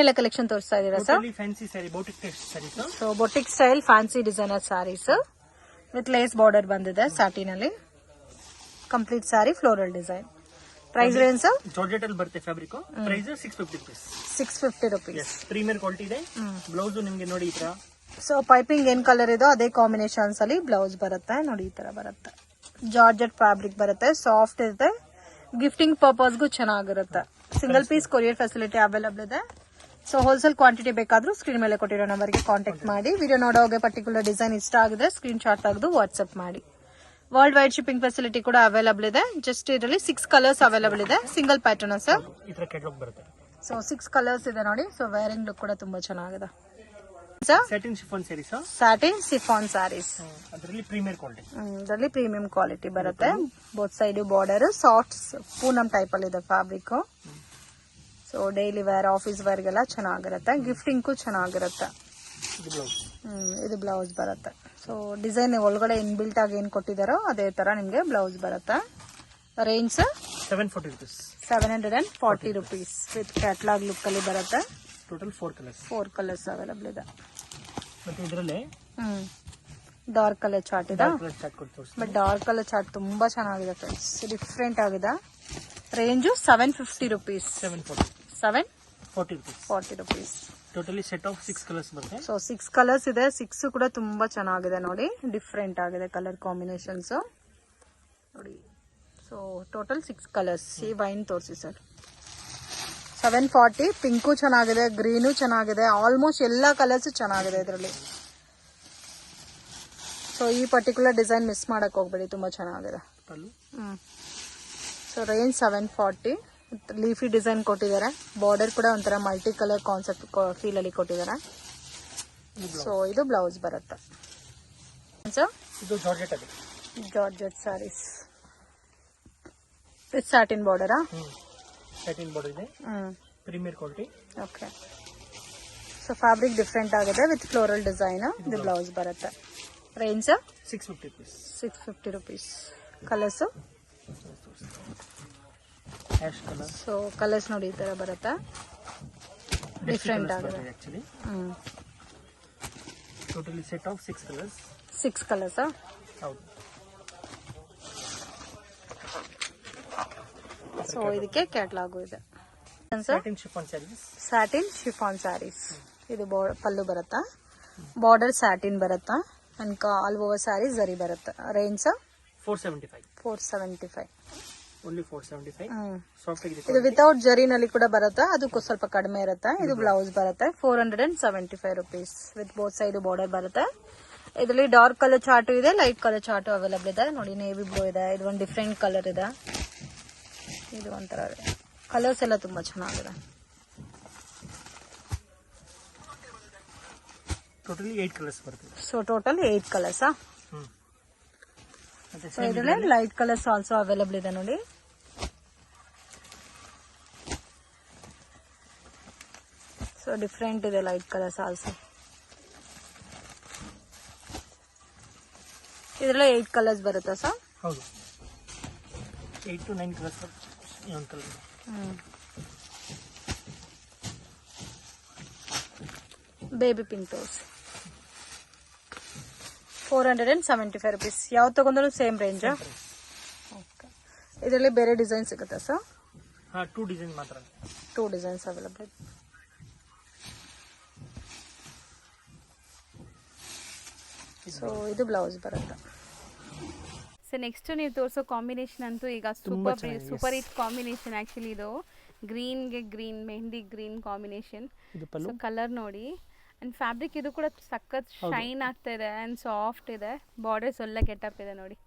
ಎಲ್ಲ ಕಲೆಕ್ಷನ್ ತೋರಿಸ್ತಾ ಇದೀರಾ sir? Fancy sari boutique sari sir. So boutique style fancy designer saris with lace border ಬಂದಿದೆ satin ಅಲ್ಲಿ. Complete sari floral design. Price range sir? Georgette ಅಲ್ಲಿ ಬರುತ್ತೆ fabric. Price 650 rupees. 650 rupees. Premier quality ಇದೆ. Blouse ನಿಮಗೆ ನೋಡಿ ಈ ತರ. ಸೊ ಪೈಪಿಂಗ್ ಏನ್ ಕಲರ್ ಇದೋ ಅದೇ ಕಾಂಬಿನೇಷನ್ಸ್ ಅಲ್ಲಿ ಬ್ಲೌಸ್ ಬರುತ್ತೆ ನೋಡಿ, ಈ ತರ ಬರುತ್ತೆ. ಜಾರ್ಜೆಟ್ ಫ್ಯಾಬ್ರಿಕ್ ಬರುತ್ತೆ, ಸಾಫ್ಟ್ ಇರುತ್ತೆ, ಗಿಫ್ಟಿಂಗ್ ಪರ್ಪಸ್ಗೂ ಚೆನ್ನಾಗಿರುತ್ತೆ. Single piece courier facility available ಇದೆ. ಸೊ ಹೋಲ್ಸೇಲ್ ಕ್ವಾಂಟಿಟಿ ಬೇಕಾದ್ರೂ ಸ್ಕ್ರೀನ್ ಮೇಲೆ ಕೊಟ್ಟಿರೋ ನಂಬರ್ಗೆ ಕಾಂಟ್ಯಾಕ್ಟ್ ಮಾಡಿ. ವಿಡಿಯೋ ನೋಡೋಗೆ ಪರ್ಟಿಕ್ಯುಲರ್ ಡಿಸೈನ್ ಇಷ್ಟ ಆಗಿದೆ ಸ್ಕ್ರೀನ್ ಶಾಟ್ ತೆಗೆದು ವಾಟ್ಸ್ಆಪ್ ಮಾಡಿ. ವರ್ಲ್ಡ್ ವೈಡ್ ಶಿಪ್ಪಿಂಗ್ ಫೆಸಿಲಿಟಿ ಕೂಡ ಅವೈಲಬಲ್ ಇದೆ. ಜಸ್ಟ್ ಇದರಲ್ಲಿ 6 ಕಲರ್ಸ್ ಅವೈಲಬಲ್ ಇದೆ. Single pattern sir. So 6 colours ಇದೆ ನೋಡಿ. ಸೊ ವೇರಿಂಗ್ ಲುಕ್ ಕೂಡ ತುಂಬಾ ಚೆನ್ನಾಗಿದೆ. Satin chiffon saris. Satin chiffon saris. ಅದರಲ್ಲಿ ಪ್ರೀಮಿಯರ್ ಕ್ವಾಲಿಟಿ. ಇದರಲ್ಲಿ ಪ್ರೀಮಿಯಂ ಕ್ವಾಲಿಟಿ ಬರುತ್ತೆ. Both side border soft Poonam type ಅಲ್ಲಿ ಇದೆ fabric. So daily wear, office wear ಗೆಲ್ಲ ಚೆನ್ನಾಗಿರುತ್ತೆ. ಗಿಫ್ಟಿಂಗ್ ಚೆನ್ನಾಗಿರುತ್ತೆ. ಇದು ಬ್ಲೌಸ್ ಬರುತ್ತೆ. ಸೊ ಡಿಸೈನ್ ಒಳಗಡೆ ಇನ್ ಬಿಲ್ಟ್ ಆಗಿ ಏನ್ ಕೊಟ್ಟಿದಾರೋ ಅದೇ ತರ ನಿಮ್ಗೆ ಬ್ಲೌಸ್ ಬರುತ್ತೆ. Range 740 rupees with catalogue look ಅಲ್ಲಿ ಬರುತ್ತೆ. ಟೋಟಲ್ 4 ಕಲರ್ಸ್ ಅವೈಲಬಲ್ ಇದೆ. ಮತ್ತೆ ಇದರಲ್ಲಿ ಡಾರ್ಕ್ ಕಲರ್ ಚಾರ್ಟ್ ಇದೆ. ಬಟ್ ಡಾರ್ಕ್ ಕಲರ್ ಚಾರ್ಟ್ ತುಂಬಾ ಚೆನ್ನಾಗಿದೆ ಫ್ರೆಂಡ್ಸ್, ಡಿಫ್ರೆಂಟ್ ಆಗಿದೆ. Range 750 rupees. 740 rupees. Totally set of 6 colours ಬರುತ್ತೆ. ಸೊ 6 ಕಲರ್ಸ್ ಇದೆ. 6 ಕೂಡ ತುಂಬಾ ಚೆನ್ನಾಗಿದೆ ನೋಡಿ, ಡಿಫ್ರೆಂಟ್ ಆಗಿದೆ ಕಲರ್ ಕಾಂಬಿನೇಷನ್ಸ್ ನೋಡಿ. So total 6 colours. ಈ ವೈನ್ ತೋರಿಸಿ ಸರ್. 740. ಪಿಂಕು ಚೆನ್ನಾಗಿದೆ, ಗ್ರೀನು ಚೆನ್ನಾಗಿದೆ, ಆಲ್ಮೋಸ್ಟ್ ಎಲ್ಲಾ ಕಲರ್ಸ್ ಚೆನ್ನಾಗಿದೆ ಇದರಲ್ಲಿ. ಸೊ ಈ ಪರ್ಟಿಕ್ಯುಲರ್ ಡಿಸೈನ್ ಮಿಸ್ ಮಾಡಕ್ ಹೋಗ್ಬೇಡಿ, ತುಂಬಾ ಚೆನ್ನಾಗಿದೆ. So range 740. ಲೀಫಿ ಡಿಸೈನ್ ಕೊಟ್ಟಿದ್ದಾರೆ. ಬಾರ್ಡರ್ ಕೂಡ ಒಂಥರ ಮಲ್ಟಿ ಕಲರ್ ಕಾನ್ಸೆಪ್ಟ್ ಫೀಲ್ ಅಲ್ಲಿ ಕೊಟ್ಟಿದ್ದಾರೆ. ಸೊ ಇದು ಬ್ಲೌಸ್ ಬರುತ್ತೆ. ಜಾರ್ಜೆಟ್ ಸ್ಯಾರೀಸ್ ವಿತ್ ಸ್ಯಾಟಿನ್ ಬಾರ್ಡರಾ? ಸ್ಯಾಟಿನ್ ಬಾರ್ಡರ್ ಇದೆ. Premier quality. Okay. So fabric different ಆಗಿದೆ ವಿತ್ ಫ್ಲೋರಲ್ ಡಿಸೈನ್. ಇದು ಬ್ಲೌಸ್ ಬರುತ್ತೆ. Range 650 rupees. Colours so colours ನೋಡಿ ಈ ತರ ಬರುತ್ತೆ, ಡಿಫ್ರೆಂಟ್ ಆಗಿದೆ. Totally set of 6 colours. 6 colours. ಹೌದು. ಸೊ ಇದಕ್ಕೆ ಕ್ಯಾಟಲಾಗು ಇದೆ. Satin chiffon saris. Satin chiffon saris. ಇದು ಪಲ್ಲು ಬರುತ್ತಾ, ಬಾರ್ಡರ್ ಸ್ಯಾಟಿನ್ ಬರುತ್ತಾ, and all over sari zari ಬರುತ್ತೆ. ರೇಂಜ್ 475. ಓನ್ಲಿ 475. ಸಾಫ್ಟ್ ಆಗಿದೆ. ಇದು ವಿತೌಟ್ ಜರಿನಲ್ಲಿ ಕೂಡ ಬರುತ್ತೆ, ಅದಕ್ಕೂ ಸ್ವಲ್ಪ ಕಡಿಮೆ ಇರುತ್ತೆ. ಇದು ಬ್ಲೌಸ್ ಬರುತ್ತೆ. 475 rupees with both side border ಬರುತ್ತೆ. ಇದರಲ್ಲಿ ಡಾರ್ಕ್ ಕಲರ್ ಚಾರ್ಟ್ ಇದೆ, ಲೈಟ್ ಕಲರ್ ಚಾರ್ಟ್ ಅವೈಲಬಲ್ ಇದೆ ನೋಡಿ. ನೇವಿ ಬ್ಲೂ ಇದೆ, ಇದು ಒಂದು ಡಿಫ್ರೆಂಟ್ ಕಲರ್ ಇದೆ, ಇದು ಒಂಥರ ಕಲರ್ಸ್ ಎಲ್ಲ ತುಂಬಾ ಚೆನ್ನಾಗಿದೆ. ಟೋಟಲಿ 8 ಕಲರ್ಸ್ ಬರುತ್ತೆ. So total 8 colours. ಸೊ ಇದರಲ್ಲಿ ಲೈಟ್ ಕಲರ್ಸ್ ಆಲ್ಸೋ ಅವೈಲಬಲ್ ಇದೆ ನೋಡಿ. ಸೊ ಡಿಫ್ರೆಂಟ್ ಇದೆ ಲೈಟ್ ಕಲರ್ಸ್ ಆಲ್ಸೋ. ಇದರಲ್ಲಿ 8 ಕಲರ್ಸ್ ಬರುತ್ತಾ ಸರ್? ಹೌದು, 8 to 9 colours. Colour baby pink ತೋರ್ಸ್. 475 rupees. ಯಾವ್ದು ತಗೊಂಡ್ರು ಸೇಮ್ ರೇಂಜ್. ಓಕೆ. ಇದರಲ್ಲಿ ಬೇರೆ ಡಿಸೈನ್ ಸಿಗುತ್ತಾ ಸರ್? 2 ಡಿಸೈನ್ ಮಾತ್ರ. 2 ಡಿಸೈನ್ಸ್ ಅವೈಲಬಲ್. ಸೊ ಇದು ಬ್ಲೌಸ್ ಬರುತ್ತೆ. ಸೊ ನೆಕ್ಸ್ಟ್ ನೀವು ತೋರಿಸೋ ಕಾಂಬಿನೇಷನ್ ಅಂತೂ ಈಗ ಸೂಪರ್ ಹಿಟ್ ಕಾಂಬಿನೇಷನ್. ಆಕ್ಚುಲಿ ಇದು ಗ್ರೀನ್ಗೆ green, mehndi green combination. So colour ನೋಡಿ, ಅಂಡ್ ಫ್ಯಾಬ್ರಿಕ್ ಇದು ಕೂಡ ಸಖತ್ ಶೈನ್ ಆಗ್ತಾ ಇದೆ ಅಂಡ್ ಸಾಫ್ಟ್ ಇದೆ. ಬಾರ್ಡರ್ಸ್ ಒಳ್ಳೆ ಗೆಟಪ್ ಇದೆ ನೋಡಿ.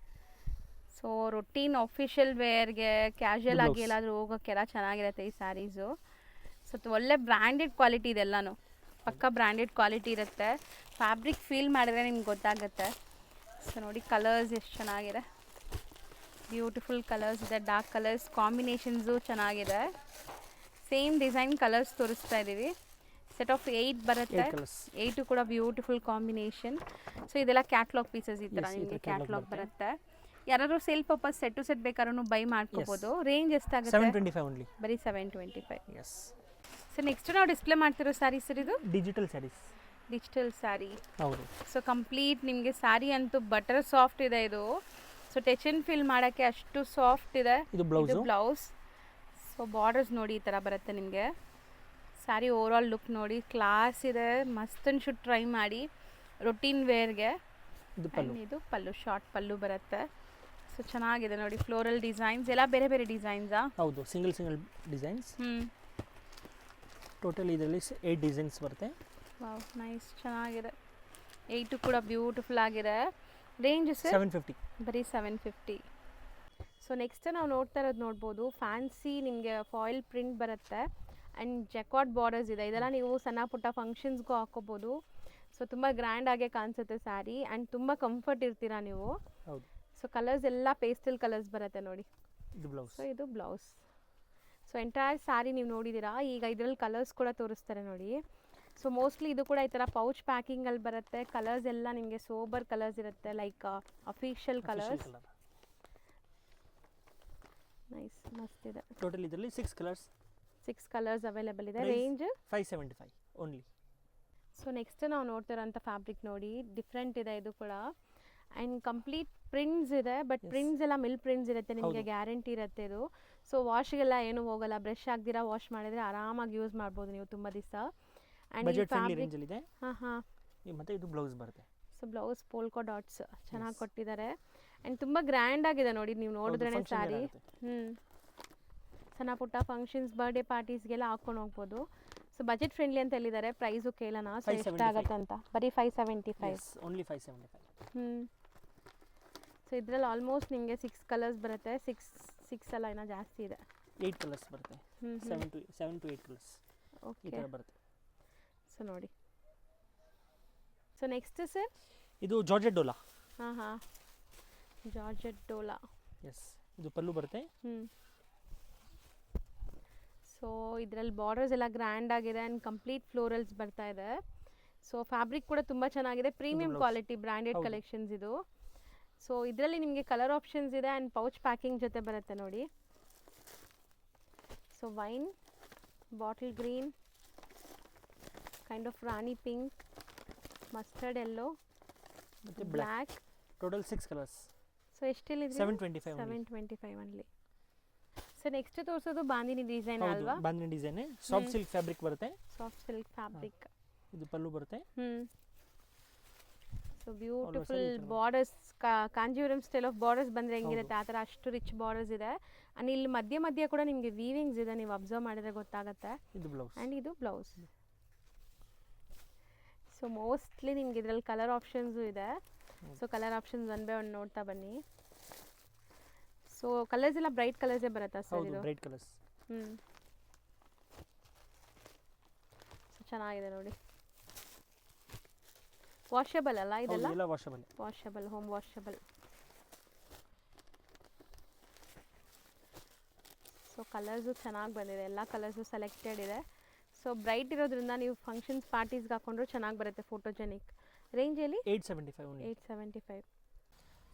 ಸೊ ರೊಟೀನ್ ಆಫಿಷಿಯಲ್ ವೇರ್ಗೆ, ಕ್ಯಾಶುಯಲ್ ಆಗಿ ಎಲ್ಲಾದರೂ ಹೋಗೋಕ್ಕೆಲ್ಲ ಚೆನ್ನಾಗಿರುತ್ತೆ ಈ ಸ್ಯಾರೀಸು. ಸೊ ಒಳ್ಳೆ ಬ್ರ್ಯಾಂಡೆಡ್ ಕ್ವಾಲಿಟಿ ಇದೆ ಎಲ್ಲನೂ, ಪಕ್ಕ ಬ್ರ್ಯಾಂಡೆಡ್ ಕ್ವಾಲಿಟಿ ಇರುತ್ತೆ. ಫ್ಯಾಬ್ರಿಕ್ ಫೀಲ್ ಮಾಡಿದ್ರೆ ನಿಮ್ಗೆ ಗೊತ್ತಾಗುತ್ತೆ. ಸೊ ನೋಡಿ ಕಲರ್ಸ್ ಎಷ್ಟು ಚೆನ್ನಾಗಿದೆ, ಬ್ಯೂಟಿಫುಲ್ ಕಲರ್ಸ್ ಇದೆ. ಡಾರ್ಕ್ ಕಲರ್ಸ್ ಕಾಂಬಿನೇಷನ್ಸು ಚೆನ್ನಾಗಿದೆ. ಸೇಮ್ ಡಿಸೈನ್ ಕಲರ್ಸ್ ತೋರಿಸ್ತಾ ಇದ್ದೀವಿ. ಸೆಟ್ ಆಫ್ 8 ಬರುತ್ತೆ. 8 ಕೂಡ ಬ್ಯೂಟಿಫುಲ್ ಕಾಂಬಿನೇಷನ್. ಸೊ ಇದೆಲ್ಲ ಕ್ಯಾಟ್ಲಾಗ್ ಪೀಸಸ್. ಈ ಥರ ನಿಮಗೆ ಕ್ಯಾಟ್ಲಾಗ್ ಬರುತ್ತೆ. ಯಾರಾದರೂ sale purpose set to set ಬೇಕಾದ್ರೂ ಬೈ ಮಾಡ್ಕೋಬೋದು. ರೇಂಜ್ ಎಷ್ಟಾಗುತ್ತೆ? 725 ಓನ್ಲಿ. ಬರೀ 725. ಎಸ್. ಸೊ ನೆಕ್ಸ್ಟ್ ನಾವು ಡಿಸ್ಪ್ಲೇ ಮಾಡ್ತಿರೋ ಸ್ಯಾರಿ ಸರ್ ಇದು ಡಿಜಿಟಲ್ ಸ್ಯಾರೀಸ್. ಡಿಜಿಟಲ್ ಸ್ಯಾರಿ. ಹೌದು. ಸೊ ಕಂಪ್ಲೀಟ್ ನಿಮಗೆ ಸ್ಯಾರಿ ಅಂತೂ ಬಟರ್ ಸಾಫ್ಟ್ ಇದೆ ಇದು. ಸೊ ಟಚ್ ಆ್ಯಂಡ್ ಫೀಲ್ ಮಾಡೋಕ್ಕೆ ಅಷ್ಟು ಸಾಫ್ಟ್ ಇದೆ. ಇದು ಬ್ಲೌಸ್. ಸೊ ಬಾರ್ಡರ್ಸ್ ನೋಡಿ ಈ ಥರ ಬರುತ್ತೆ ನಿಮಗೆ. ಸ್ಯಾರಿ ಓವರಾಲ್ ಲುಕ್ ನೋಡಿ ಕ್ಲಾಸ್ ಇದೆ, ಮಸ್ತ್ ಅನ್ಸುತ್ತೆ, ಟ್ರೈ ಮಾಡಿ ರೊಟೀನ್ ವೇರ್ಗೆ. ಇದು ಪಲ್ಲು, ಶಾರ್ಟ್ ಪಲ್ಲು ಬರುತ್ತೆ. ಸೊ ಚೆನ್ನಾಗಿದೆ ನೋಡಿ, ಫ್ಲೋರಲ್ ಡಿಸೈನ್ಸ್ ಎಲ್ಲ ಬೇರೆ ಬೇರೆ ಡಿಸೈನ್ಸಾ? ಹೌದು, ಸಿಂಗಲ್ ಡಿಸೈನ್ಸ್. ಟೋಟಲ್ ಇದರಲ್ಲಿ 8 ಡಿಸೈನ್ಸ್ ಬರುತ್ತೆ. ವಾವ್, ನೈಸ್, ಚೆನ್ನಾಗಿದೆ. 8 ಕೂಡ ಬ್ಯೂಟಿಫುಲ್ ಆಗಿದೆ. Range sir 750. ಬರೀ 750. ಸೊ ನೆಕ್ಸ್ಟ್ ನಾವು ನೋಡ್ತಾ ಇರೋದು ನೋಡ್ಬೋದು, ಫ್ಯಾನ್ಸಿ ನಿಮಗೆ ಫಾಯಿಲ್ ಪ್ರಿಂಟ್ ಬರುತ್ತೆ ಆ್ಯಂಡ್ ಜೆಕಾರ್ಡ್ ಬಾರ್ಡರ್ಸ್ ಇದೆ. ಇದೆಲ್ಲ ನೀವು ಸಣ್ಣ ಪುಟ್ಟ ಫಂಕ್ಷನ್ಸ್ಗೂ ಹಾಕೋಬೋದು. ಸೊ ತುಂಬ ಗ್ರ್ಯಾಂಡಾಗೆ ಕಾಣಿಸುತ್ತೆ ಸ್ಯಾರಿ ಆ್ಯಂಡ್ ತುಂಬ ಕಂಫರ್ಟ್ ಇರ್ತೀರಾ ನೀವು. ಹೌದು. ಸೊ ಕಲರ್ಸ್ ಎಲ್ಲ ಪೇಸ್ಟಲ್ ಕಲರ್ಸ್ ಬರುತ್ತೆ ನೋಡಿ. ಇದು ಬ್ಲೌಸ್. ಸೊ ಇದು ಬ್ಲೌಸ್. ಸೊ ಎಂಟೈರ್ ಸ್ಯಾರಿ ನೀವು ನೋಡಿದ್ದೀರಾ. ಈಗ ಇದರಲ್ಲಿ ಕಲರ್ಸ್ ಕೂಡ ತೋರಿಸ್ತಾರೆ ನೋಡಿ. ಸೊ ಮೋಸ್ಟ್ಲಿ ಇದು ಕೂಡ ಈ ಥರ ಪೌಚ್ ಪ್ಯಾಕಿಂಗಲ್ಲಿ ಬರುತ್ತೆ. ಕಲರ್ಸ್ ಎಲ್ಲ ನಿಮಗೆ ಸೋಬರ್ ಕಲರ್ಸ್ ಇರುತ್ತೆ, ಲೈಕ್ ಅಫಿಷಿಯಲ್ ಕಲರ್ಸ್. ನೈಸ್, ಮಸ್ತ್ ಇದೆ. ಟೋಟಲ್ ಇದರಲ್ಲಿ 6 ಕಲರ್ಸ್ ಅವೈಲೇಬಲ್ ಇದೆ. Range 575 only. ಸೊ ನೆಕ್ಸ್ಟ್ ನಾವು ನೋಡ್ತಿರೋಂಥ ಫ್ಯಾಬ್ರಿಕ್ ನೋಡಿ, ಡಿಫ್ರೆಂಟ್ ಇದೆ ಇದು ಕೂಡ. ಆ್ಯಂಡ್ ಕಂಪ್ಲೀಟ್ ಪ್ರಿಂಟ್ಸ್ ಇದೆ, ಬಟ್ ಪ್ರಿಂಟ್ಸ್ ಎಲ್ಲ ಮಿಲ್ ಪ್ರಿಂಟ್ಸ್ ಇರುತ್ತೆ, ನಿಮಗೆ ಗ್ಯಾರಂಟಿ ಇರುತ್ತೆ ಇದು. ಸೊ ವಾಶ್ಗೆಲ್ಲ ಏನು ಹೋಗಲ್ಲ, ಬ್ರಷ್ ಆಗ್ದಿರಾ ವಾಶ್ ಮಾಡಿದರೆ ಆರಾಮಾಗಿ ಯೂಸ್ ಮಾಡ್ಬೋದು ನೀವು ತುಂಬ ದಿವಸ. ಆ್ಯಂಡ್ ಈ ಫ್ಯಾಬ್ರಿಕ್ ಹಾಂ ಮತ್ತೆ ಇದು ಬ್ಲೌಸ್ ಬರುತ್ತೆ. ಸೊ ಬ್ಲೌಸ್ ಪೋಲ್ಕೋ ಡಾಟ್ಸ್ ಚೆನ್ನಾಗಿ ಕೊಟ್ಟಿದ್ದಾರೆ ಆ್ಯಂಡ್ ತುಂಬ ಗ್ರ್ಯಾಂಡ್ ಆಗಿದೆ ನೋಡಿ, ನೀವು ನೋಡಿದ್ರೇ ಸ್ಯಾರಿ. ಸಣ್ಣ ಪುಟ್ಟ ಫಂಕ್ಷನ್ಸ್, ಬರ್ಡೇ ಪಾರ್ಟೀಸ್ಗೆಲ್ಲ ಹಾಕ್ಕೊಂಡು ಹೋಗ್ಬೋದು. ಸೊ ಬಜೆಟ್ ಫ್ರೆಂಡ್ಲಿ ಅಂತ ಹೇಳಿದ್ದಾರೆ. ಪ್ರೈಸು ಕೇಳೋಣ, ಸೊ ಎಷ್ಟಾಗುತ್ತೆ ಅಂತ. ಬರೀ 575. ಓನ್ಲಿ 575. ಸೊ ಇದರಲ್ಲಿ ಆಲ್ಮೋಸ್ಟ್ ನಿಮಗೆ 6 ಕಲರ್ಸ್ ಬರುತ್ತೆ. 6 ಅಲ್ಲ, ಇನ್ನೂ ಜಾಸ್ತಿ ಇದೆ. 8 ಕಲರ್ಸ್ ಬರುತ್ತೆ. 7 to 8 ಕಲರ್ಸ್ ಈ ಥರ ಬರುತ್ತೆ. ಸೊ ನೋಡಿ. ಸೊ ನೆಕ್ಸ್ಟ್ ಸರ್ ಇದು ಜಾರ್ಜೆಟ್ ಡೋಲಾ. ಹಾಂ, ಜಾರ್ಜೆಟ್ ಡೋಲಾ. ಎಸ್, ಇದು ಪಲ್ಲು ಬರುತ್ತೆ. ಸೊ ಇದರಲ್ಲಿ ಬಾರ್ಡರ್ಸ್ ಎಲ್ಲ ಗ್ರ್ಯಾಂಡ್ ಆಗಿದೆ ಆ್ಯಂಡ್ ಕಂಪ್ಲೀಟ್ ಫ್ಲೋರಲ್ಸ್ ಬರ್ತಾ ಇದೆ. ಸೊ ಫ್ಯಾಬ್ರಿಕ್ ಕೂಡ ತುಂಬ ಚೆನ್ನಾಗಿದೆ, ಪ್ರೀಮಿಯಂ ಕ್ವಾಲಿಟಿ ಬ್ರ್ಯಾಂಡೆಡ್ ಕಲೆಕ್ಷನ್ಸ್ ಇದು. ಸೊ ಇದರಲ್ಲಿ ನಿಮಗೆ ಕಲರ್ ಆಪ್ಷನ್ಸ್ ಇದೆ ಆ್ಯಂಡ್ ಪೌಚ್ ಪ್ಯಾಕಿಂಗ್ ಜೊತೆ ಬರುತ್ತೆ ನೋಡಿ. So wine, bottle green, kind of rani pink, mustard yellow, black. Total 6 colours. So ಎಷ್ಟಿಲ್ಲಿದೆ? 725 ಒನ್ಲಿ. ಸೊ ನೆಕ್ಸ್ಟ್ ತೋರಿಸೋದು ಬಾಂದಿನಿ ಡಿಸೈನ್ ಅಲ್ವಾ? Bandhani design, soft silk fabric ಬರುತ್ತೆ. Soft silk fabric. ಇದು ಪಲ್ಲು ಬರುತ್ತೆ. So beautiful borders, Kanjeevaram style of borders ಬಂದರೆ ಹೆಂಗಿರುತ್ತೆ ಆ ಥರ ಅಷ್ಟು ರಿಚ್ ಬಾರ್ಡರ್ಸ್ ಇದೆ. ಆ್ಯಂಡ್ ಇಲ್ಲಿ ಮಧ್ಯ ಕೂಡ ನಿಮಗೆ ವೀವಿಂಗ್ಸ್ ಇದೆ, ನೀವು ಅಬ್ಸರ್ವ್ ಮಾಡಿದ್ರೆ ಗೊತ್ತಾಗುತ್ತೆ. ಇದು ಬ್ಲೌಸ್. ಆ್ಯಂಡ್ ಇದು ಬ್ಲೌಸ್. ಸೊ ಮೋಸ್ಟ್ಲಿ ನಿಮ್ಗೆ ಇದರಲ್ಲಿ ಕಲರ್ ಆಪ್ಷನ್ಸು ಇದೆ. So colour options one by one ನೋಡ್ತಾ ಬನ್ನಿ. ಸೊ ಕಲರ್ಸ್ ಎಲ್ಲ ಬ್ರೈಟ್ ಕಲರ್ಸೇ ಬರುತ್ತಾ ಸರ್ ಇದು? Bright colours. ಸೊ ಚೆನ್ನಾಗಿದೆ ನೋಡಿ. ವಾಷಬಲ್ ಅಲ್ಲ ಇದೆಲ್ಲ? ಎಲ್ಲ washable. Washable, home washable. So colours ಚೆನ್ನಾಗಿ ಬಂದಿದೆ, ಎಲ್ಲ ಕಲರ್ಸು ಸೆಲೆಕ್ಟೆಡ್ ಇದೆ. ಸೊ ಬ್ರೈಟ್ ಇರೋದ್ರಿಂದ ನೀವು ಫಂಕ್ಷನ್ಸ್ ಪಾರ್ಟೀಸ್ಗೆ ಹಾಕೊಂಡ್ರು ಚೆನ್ನಾಗಿ ಬರುತ್ತೆ, ಫೋಟೋಜೆನಿಕ್. ರೇಂಜಲ್ಲಿ 875.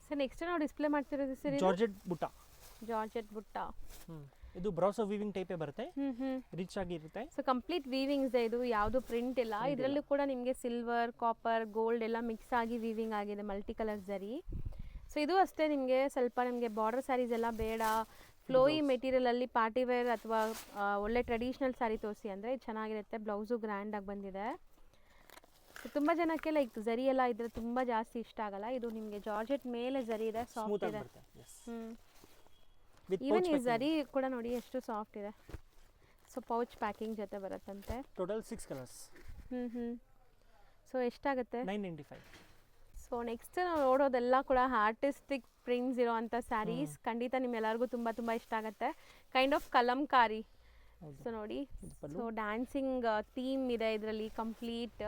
ಸರ್ ನೆಕ್ಸ್ಟ್ ನಾವು ಡಿಸ್ಪ್ಲೇ ಮಾಡ್ತಿರೋದು ಸರ್ ಜಾರ್ಜೆಟ್ ಬುಟ್ಟ. ಜಾರ್ಜೆಟ್ ಬುಟ್ಟ. ಇದು ಬ್ರೌಸೋ ವೀವಿಂಗ್ ಟೈಪೇ ಬರುತ್ತೆ, ರಿಚ್ ಆಗಿ ಇರುತ್ತೆ. ಸೊ ಕಂಪ್ಲೀಟ್ ವೀವಿಂಗ್ಸ್ ಇದು, ಯಾವುದು ಪ್ರಿಂಟ್ ಇಲ್ಲ. ಇದರಲ್ಲೂ ಕೂಡ ನಿಮಗೆ ಸಿಲ್ವರ್, ಕಾಪರ್, ಗೋಲ್ಡ್ ಎಲ್ಲ ಮಿಕ್ಸ್ ಆಗಿ ವೀವಿಂಗ್ ಆಗಿದೆ, ಮಲ್ಟಿ ಕಲರ್ ಜರಿ. ಸೊ ಇದು ಅಷ್ಟೇ, ನಿಮಗೆ ಸ್ವಲ್ಪ ನಿಮಗೆ ಬಾರ್ಡರ್ ಸ್ಯಾರೀಸ್ ಎಲ್ಲ ಬೇಡ, ಫ್ಲೋಯಿ ಮೆಟೀರಿಯಲಲ್ಲಿ ಪಾರ್ಟಿ ವೇರ್ ಅಥವಾ ಒಳ್ಳೆ ಟ್ರೆಡಿಷ್ನಲ್ ಸ್ಯಾರಿ ತೋರಿಸಿ ಅಂದರೆ ಚೆನ್ನಾಗಿರುತ್ತೆ. ಬ್ಲೌಸು ಗ್ರ್ಯಾಂಡಾಗಿ ಬಂದಿದೆ. ತುಂಬ ಜನಕ್ಕೆ ಲೈಕ್ ಜರಿ ಎಲ್ಲ ಇದ್ರೆ ತುಂಬ ಜಾಸ್ತಿ ಇಷ್ಟ ಆಗಲ್ಲ. ಇದು ನಿಮಗೆ ಜಾರ್ಜೆಟ್ ಮೇಲೆ ಜರಿ ಇದೆ, ಸಾಫ್ಟ್ ಇದೆ. ಈವನ್ ಈ ಜರಿ ಕೂಡ ನೋಡಿ ಎಷ್ಟು ಸಾಫ್ಟ್ ಇದೆ. ಸೊ ಪೌಚ್ ಪ್ಯಾಕಿಂಗ್ ಜೊತೆ ಬರುತ್ತಂತೆ. Total 6 colours. ಸೊ ಎಷ್ಟಾಗುತ್ತೆ? 995. ಸೊ ನೆಕ್ಸ್ಟ್ ನಾವು ನೋಡೋದೆಲ್ಲ ಕೂಡ ಆರ್ಟಿಸ್ಟಿಕ್ ಪ್ರಿಂಟ್ಸ್ ಇರೋವಂಥ ಸ್ಯಾರೀಸ್. ಖಂಡಿತ ನಿಮ್ಮೆಲ್ಲರಿಗೂ ತುಂಬ ತುಂಬ ಇಷ್ಟ ಆಗುತ್ತೆ. Kind of Kalamkari. ಸೊ ನೋಡಿ, ಸೊ ಡ್ಯಾನ್ಸಿಂಗ್ ಥೀಮ್ ಇದೆ ಇದರಲ್ಲಿ ಕಂಪ್ಲೀಟ್.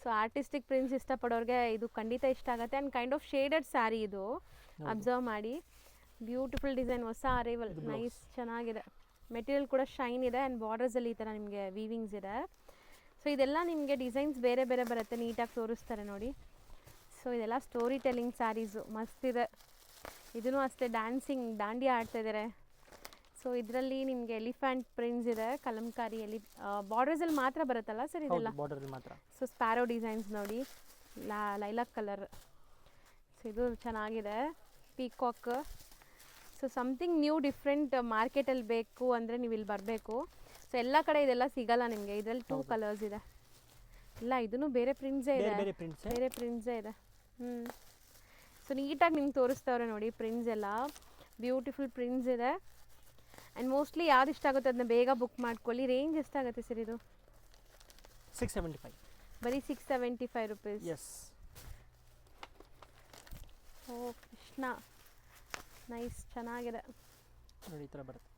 ಸೊ ಆರ್ಟಿಸ್ಟಿಕ್ ಪ್ರಿಂಟ್ಸ್ ಇಷ್ಟಪಡೋರಿಗೆ ಇದು ಖಂಡಿತ ಇಷ್ಟ ಆಗುತ್ತೆ. And kind of shaded sari ಇದು, ಅಬ್ಸರ್ವ್ ಮಾಡಿ. ಬ್ಯೂಟಿಫುಲ್ ಡಿಸೈನ್, ಹೊಸ ಅರೈವಲ್, ನೈಸ್, ಚೆನ್ನಾಗಿದೆ. ಮೆಟೀರಿಯಲ್ ಕೂಡ ಶೈನ್ ಇದೆ ಆ್ಯಂಡ್ ಬಾರ್ಡರ್ಸಲ್ಲಿ ಈ ಥರ ನಿಮಗೆ ವೀವಿಂಗ್ಸ್ ಇದೆ. ಸೊ ಇದೆಲ್ಲ ನಿಮಗೆ ಡಿಸೈನ್ಸ್ ಬೇರೆ ಬೇರೆ ಬರುತ್ತೆ, ನೀಟಾಗಿ ತೋರಿಸ್ತಾರೆ ನೋಡಿ. ಸೊ ಇದೆಲ್ಲ ಸ್ಟೋರಿ ಟೆಲ್ಲಿಂಗ್ ಸ್ಯಾರೀಸು, ಮಸ್ತಿದೆ. ಇದೂ ಅಷ್ಟೇ ಡ್ಯಾನ್ಸಿಂಗ್, ದಾಂಡಿಯಾ ಆಡ್ತಾ ಇದ್ದಾರೆ. ಸೊ ಇದರಲ್ಲಿ ನಿಮಗೆ ಎಲಿಫೆಂಟ್ ಪ್ರಿಂಟ್ಸ್ ಇದೆ, ಕಲಂಕಾರಿ ಬಾರ್ಡರ್ಸಲ್ಲಿ ಮಾತ್ರ ಬರುತ್ತಲ್ಲ ಸರ್ ಇದೆಲ್ಲ? ಬಾರ್ಡರ್ ಮಾತ್ರ. ಸೊ ಸ್ಪ್ಯಾರೋ ಡಿಸೈನ್ಸ್ ನೋಡಿ, ಲೈಲಾಕ್ ಕಲರ್. ಸೊ ಇದು ಚೆನ್ನಾಗಿದೆ, peacock. So something new different ಮಾರ್ಕೆಟಲ್ಲಿ ಬೇಕು ಅಂದರೆ ನೀವು ಇಲ್ಲಿ ಬರಬೇಕು. ಸೊ ಎಲ್ಲ ಕಡೆ ಇದೆಲ್ಲ ಸಿಗಲ್ಲ ನಿಮಗೆ. ಇದರಲ್ಲಿ 2 ಕಲರ್ಸ್ ಇದೆ. ಇಲ್ಲ ಇದೂ ಬೇರೆ ಪ್ರಿಂಟ್ಸೇ ಇದೆ, ಬೇರೆ ಪ್ರಿಂಟ್ಸೇ ಇದೆ. ಸೊ ನೀಟಾಗಿ ನಿಮ್ಗೆ ತೋರಿಸ್ತವ್ರೆ ನೋಡಿ, ಪ್ರಿಂಟ್ಸ್ ಎಲ್ಲ ಬ್ಯೂಟಿಫುಲ್ ಪ್ರಿಂಟ್ಸ್ ಇದೆ. ಆ್ಯಂಡ್ ಮೋಸ್ಟ್ಲಿ ಯಾವ್ದು ಇಷ್ಟ ಆಗುತ್ತೆ ಅದನ್ನ ಬೇಗ ಬುಕ್ ಮಾಡ್ಕೊಳ್ಳಿ. ರೇಂಜ್ ಎಷ್ಟಾಗುತ್ತೆ ಸರ್ ಇದು? 675. ಬರೀ 675 rupees. Yes. Oh Krishna, nice, ಚೆನ್ನಾಗಿದೆ ನೋಡಿ, ಈ ಥರ ಬರುತ್ತೆ.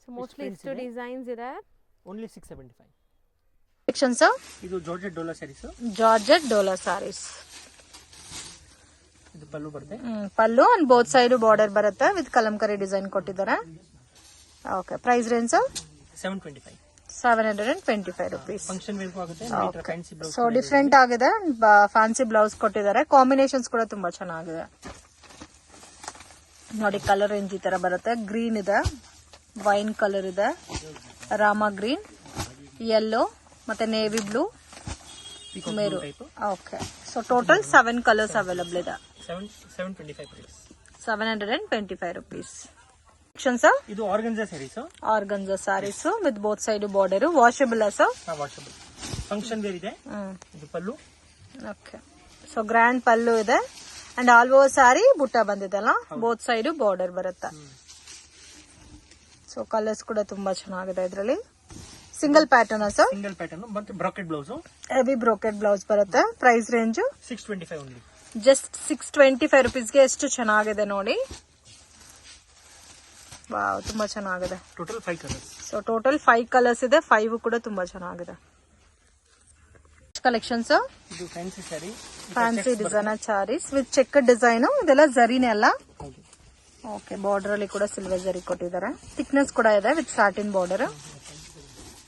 ಸೊ ಮೋಸ್ಟ್ಲಿ ಇಷ್ಟು ಡಿಸೈನ್ಸ್ ಇದೆ. ಓನ್ಲಿ 675. ಸೆಕ್ಷನ್ಸ್ ಇದು ಜಾರ್ಜೆಟ್ ಡೋಲಾ ಸ್ಯಾರೀಸ್. ಜಾರ್ಜೆಟ್ ಡೋಲಾ ಸ್ಯಾರೀಸ್. ಇದು ಪಲ್ಲು ಬರುತ್ತೆ. Pallu and both side border ಬರುತ್ತೆ ವಿತ್ ಕಲಂಕರಿ ಡಿಸೈನ್ ಕೊಟ್ಟಿದ್ದಾರೆ. Okay, price range 725. 725 rupees. Function wear ಆಗುತ್ತೆ. Fancy blouse. ಸೊ ಡಿಫ್ರೆಂಟ್ ಆಗಿದೆ, ಫ್ಯಾನ್ಸಿ ಬ್ಲೌಸ್ ಕೊಟ್ಟಿದ್ದಾರೆ. ಕಾಂಬಿನೇಷನ್ಸ್ ಕೂಡ ತುಂಬಾ ಚೆನ್ನಾಗಿದೆ ನೋಡಿ. ಕಲರ್ ರೇಂಜ್ ಈ ತರ ಬರುತ್ತೆ. ಗ್ರೀನ್ ಇದೆ, ವೈನ್ ಕಲರ್ ಇದೆ, ರಾಮಾ ಗ್ರೀನ್, ಯೆಲ್ಲೋ ಮತ್ತೆ navy blue, maroon. Okay, so total 7 colours available ಇದೆ. 725 ರುಪೀಸ್. ಇದು organza saris. Organza saris with both side border. Washable sir? Washable. Function wear ಇದೆ. ಇದು pallu. Okay, so grand pallu ಇದೆ and all over sari butta ಬಂದಿದೆಲ್ಲ, both side border ಬರುತ್ತೆ. So colours ಕೂಡ ತುಂಬಾ ಚೆನ್ನಾಗಿದೆ ಇದರಲ್ಲಿ. Single pattern sir? Single pattern ಮತ್ತೆ brocade blouse. Heavy brocade blouse ಬರುತ್ತೆ. Price range 625 only. ಜಸ್ಟ್ 625 ರುಪೀಸ್ಗೆ ಎಷ್ಟು ಚೆನ್ನಾಗಿದೆ ನೋಡಿ. ವಾವ್, ತುಂಬಾ ಚೆನ್ನಾಗಿದೆ. Total 5 colours. So total 5 colours ಇದೆ. 5 ಕೂಡ ತುಂಬಾ ಚೆನ್ನಾಗಿದೆ. ಕಲೆಕ್ಷನ್ಸ್ ಇದು fancy sari, fancy designer saris with check design. ಇದೆಲ್ಲ ಜರಿನೇ ಅಲ್ಲ? ಓಕೆ, ಬಾರ್ಡರ್ ಅಲ್ಲಿ ಕೂಡ ಸಿಲ್ವರ್ ಜರಿ ಕೊಟ್ಟಿದ್ದಾರೆ. ಥಿಕ್ನೆಸ್ ಕೂಡ ಇದೆ with satin border.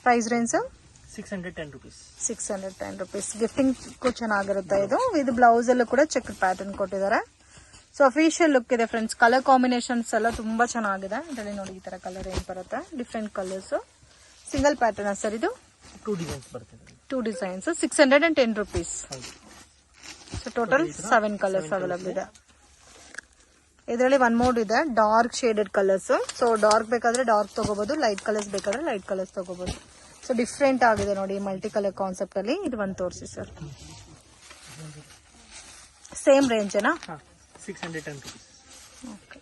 Price range 610 rupees. 610 rupees. Gifting ಚೆನ್ನಾಗಿರುತ್ತೆ ಇದು. ಇದು ಬ್ಲೌಸ್ ಅಲ್ಲೂ ಕೂಡ ಚೆಕ್ ಪ್ಯಾಟರ್ನ್ ಕೊಟ್ಟಿದ್ದಾರೆ. ಸೊ ಅಫಿಷಿಯಲ್ ಲುಕ್ ಇದೆ ಫ್ರೆಂಡ್ಸ್. ಕಲರ್ ಕಾಂಬಿನೇಷನ್ಸ್ ಎಲ್ಲ ತುಂಬಾ ಚೆನ್ನಾಗಿದೆ. ಇದರಲ್ಲಿ ನೋಡಿ ಈ ತರ ಕಲರ್ ಏನ್ ಬರುತ್ತೆ, different colours. Single pattern sir ಇದು? 2 ಡಿಸೈನ್ಸ್ ಬರುತ್ತೆ. 2 designs. 610 rupees. So total 7 colours available ಇದೆ. ಇದರಲ್ಲಿ 1 ಮೋಡ್ ಇದೆ, dark shaded colours. So dark ಬೇಕಾದ್ರೆ ಡಾರ್ಕ್ ತಗೋಬಹುದು, ಲೈಟ್ ಕಲರ್ಸ್ ಬೇಕಾದ್ರೆ ಲೈಟ್ ಕಲರ್ಸ್ ತಗೋಬಹುದು. ಸೊ ಡಿಫ್ರೆಂಟ್ ಆಗಿದೆ ನೋಡಿ ಮಲ್ಟಿ ಕಲರ್ ಕಾನ್ಸೆಪ್ಟ್ ಅಲ್ಲಿ. ಇದು ಒಂದು ತೋರಿಸಿ ಸರ್. ಸೇಮ್ ರೇಂಜ್ ಏನಾ? 610 rupees. ಓಕೆ,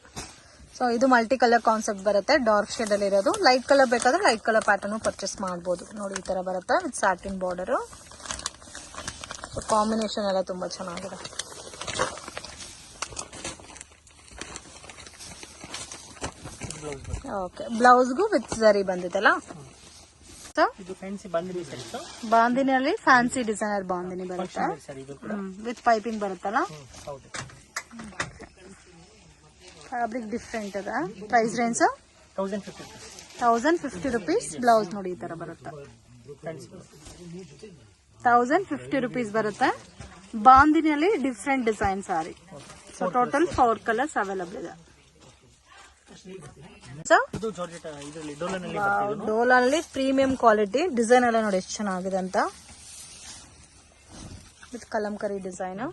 ಸೊ ಇದು ಮಲ್ಟಿ ಕಲರ್ ಕಾನ್ಸೆಪ್ಟ್ ಬರುತ್ತೆ, ಡಾರ್ಕ್ ಶೇಡ್ ಅಲ್ಲಿ ಇರೋದು. ಲೈಟ್ ಕಲರ್ ಬೇಕಾದ್ರೆ ಲೈಟ್ ಕಲರ್ ಪ್ಯಾಟರ್ನ್ ಪರ್ಚೇಸ್ ಮಾಡಬಹುದು. ನೋಡಿ ಈ ತರ ಬರುತ್ತೆ with satin border. So combination ಎಲ್ಲ ತುಂಬಾ ಚೆನ್ನಾಗಿದೆ. ಓಕೆ, ಬ್ಲೌಸ್ಗೂ ವಿತ್ ಜರಿ ಬಂದಿದೆಲ್ಲ. ಇದು ಫ್ಯಾನ್ಸಿ ಬಾಂದಿನಿ ಸ್ಯಾರೀಸ್. ಬಾಂದಿನಿಯಲ್ಲಿ ಫ್ಯಾನ್ಸಿ ಡಿಸೈನರ್ ಬಾಂದಿನಿ ಬರುತ್ತೆ ವಿತ್ ಪೈಪಿಂಗ್ ಬರುತ್ತಲ್ಲ. ಹೌದು. ಫ್ಯಾಬ್ರಿಕ್ ಡಿಫ್ರೆಂಟ್ ಇದೆ. Price range 1050 rupees. 1050 rupees. Blouse ನೋಡಿ ಈ ತರ ಬರುತ್ತೆ. 1050 ರುಪೀಸ್ ಬರುತ್ತೆ. ಬಾಂದಿನಿಯಲ್ಲಿ ಡಿಫ್ರೆಂಟ್ ಡಿಸೈನ್ ಸಾರಿ. ಸೊ ಟೋಟಲ್ 4 ಕಲರ್ಸ್ ಅವೈಲಬಲ್ ಇದೆ. ಇದು ಜಾರ್ಜೆಟ್ ಇದರಲ್ಲಿ ಡೋಲಾನಲ್ಲಿ ಬರುತ್ತೆ. ಡೋಲಾನಲ್ಲಿ ಪ್ರೀಮಿಯಂ ಕ್ವಾಲಿಟಿ. ಡಿಸೈನ್ ಎಲ್ಲ ನೋಡಿ ಎಷ್ಟು ಚೆನ್ನಾಗಿದೆ ಅಂತ, with Kalamkari design.